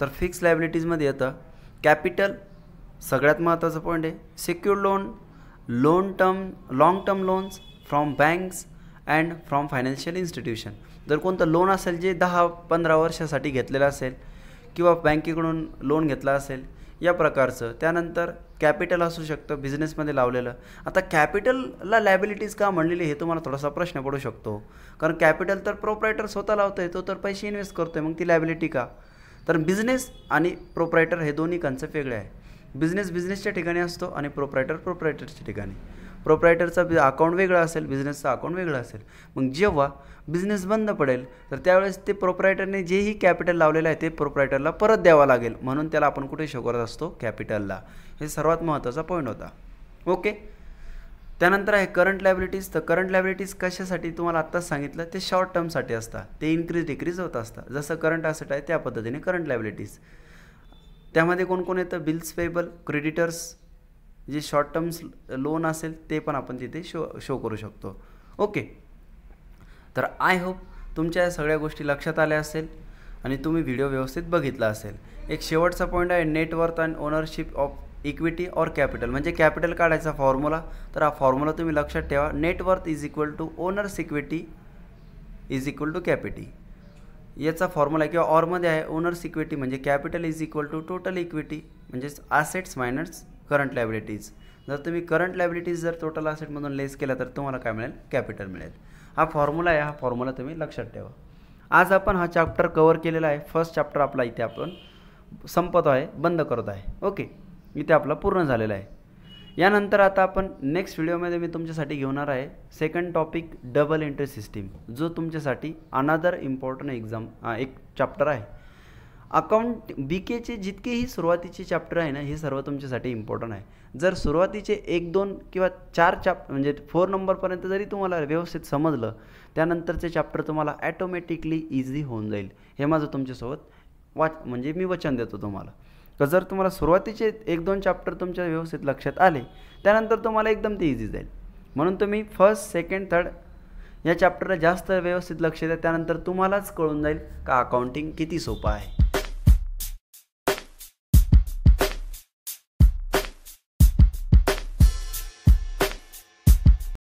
तर फिक्स लायबिलिटीजमध्ये येतं कॅपिटल, सगळ्यात महत्त्वाचं पॉईंट आहे. Secured loan, long term loans from banks and from financial institution. जर कोणतं लोन असेल जे 10-15 वर्षासाठी घेतलेलं असेल किंवा बँकेकडून लोन घेतला असेल या प्रकारचं. त्यानंतर कॅपिटल असू शकतं बिझनेसमध्ये लावलेलं. आता कॅपिटलला लायबिलिटीज का म्हणलेली हे तुम्हाला थोडासा प्रश्न पडू शकतो, कारण कॅपिटल तर प्रोप्रायटर स्वतः लावतोय, तो तर पैसे इन्व्हेस्ट करतोय, मग ती लायबिलिटी का. तर बिझनेस आणि प्रोप्रायटर हे दोन्ही कन्सेप्ट वेगळे आहे. बिझनेसच्या ठिकाणी असतो आणि प्रोप्रायटरच्या ठिकाणी. प्रोप्रायटरचं अकाउंट वेगळं असेल, बिझनेसचं अकाउंट वेगळं असेल. मग जेव्हा बिझनेस बंद पडेल तर त्यावेळेस ते प्रोप्रायटरने जेही कॅपिटल लावलेलं आहे ते प्रोप्रायटरला परत द्यावं लागेल, म्हणून त्याला आपण कुठे शो करत असतो, कॅपिटलला. हे सर्वात महत्त्वाचा पॉईंट होता. ओके. त्यानंतर आहे करंट लायबिलिटीज. तर करंट लायबिलिटीज कशासाठी तुम्हाला आत्ताच सांगितलं, ते शॉर्ट टर्मसाठी असतात, ते डिक्रीज होत असतात. जसं करंट ॲसेट आहे त्या पद्धतीने करंट लायबिलिटीज. त्यामध्ये कोण कोण येतं, बिल्स पेएबल, क्रेडिटर्स, जे शॉर्ट टर्म्स लोन असेल ते पण आपण तिथे शो करू शकतो. ओके. तर आय होप तुमच्या या सगळ्या गोष्टी लक्षात आल्या असेल आणि तुम्ही व्हिडिओ व्यवस्थित बघितला असेल. एक शेवटचा पॉईंट आहे net worth and ownership of equity or capital. म्हणजे कॅपिटल काढायचा फॉर्म्युला, तर हा फॉर्म्युला तुम्ही लक्षात ठेवा. Net worth is equal to owners equity is equal to capital. याचा फॉर्म्युला किंवा ऑरमध्ये आहे ओनर्स इक्विटी म्हणजे capital is equal to total equity म्हणजेच ॲसेट्स मायनस करंट लायबिलिटीज. जर तुम्ही करंट लायबिलिटीज जर टोटल ॲसेटमधून लेस केला तर तुम्हाला काय मिळेल, कॅपिटल मिळेल. हा फॉर्म्युला आहे, हा फॉर्म्युला तुम्ही लक्षात ठेवा. आज आपण हा चॅप्टर कव्हर केलेला आहे. फर्स्ट चॅप्टर आपला इथे आपण संपत आहे, बंद करत आहे. ओके. इथे आपला पूर्ण झालेला आहे. यानंतर आता आपण नेक्स्ट व्हिडिओमध्ये मी तुमच्यासाठी घेणार आहे second topic, double entry system, जो तुमच्यासाठी अनदर इम्पॉर्टंट एक चॅप्टर आहे. अकाउंट BKचे जितकेही सुरुवातीचे चॅप्टर आहे ना, हे सर्व तुमच्यासाठी इम्पॉर्टंट आहे. जर सुरुवातीचे 1-2 किंवा 4 म्हणजे 4 नंबरपर्यंत जरी तुम्हाला व्यवस्थित समजलं, त्यानंतरचे चॅप्टर तुम्हाला ॲटोमॅटिकली इझी होऊन जाईल. हे माझं तुमच्यासोबत म्हणजे मी वचन देतो तुम्हाला. तर जर तुम्हाला सुरुवातीचे 1-2 चॅप्टर तुमच्या व्यवस्थित लक्षात आले, त्यानंतर तुम्हाला एकदम ते इझी जाईल. म्हणून तुम्ही फर्स्ट, सेकंड, थर्ड या चॅप्टरला जास्त व्यवस्थित लक्ष द्या. त्यानंतर तुम्हालाच कळून जाईल का अकाउंटिंग किती सोपं आहे.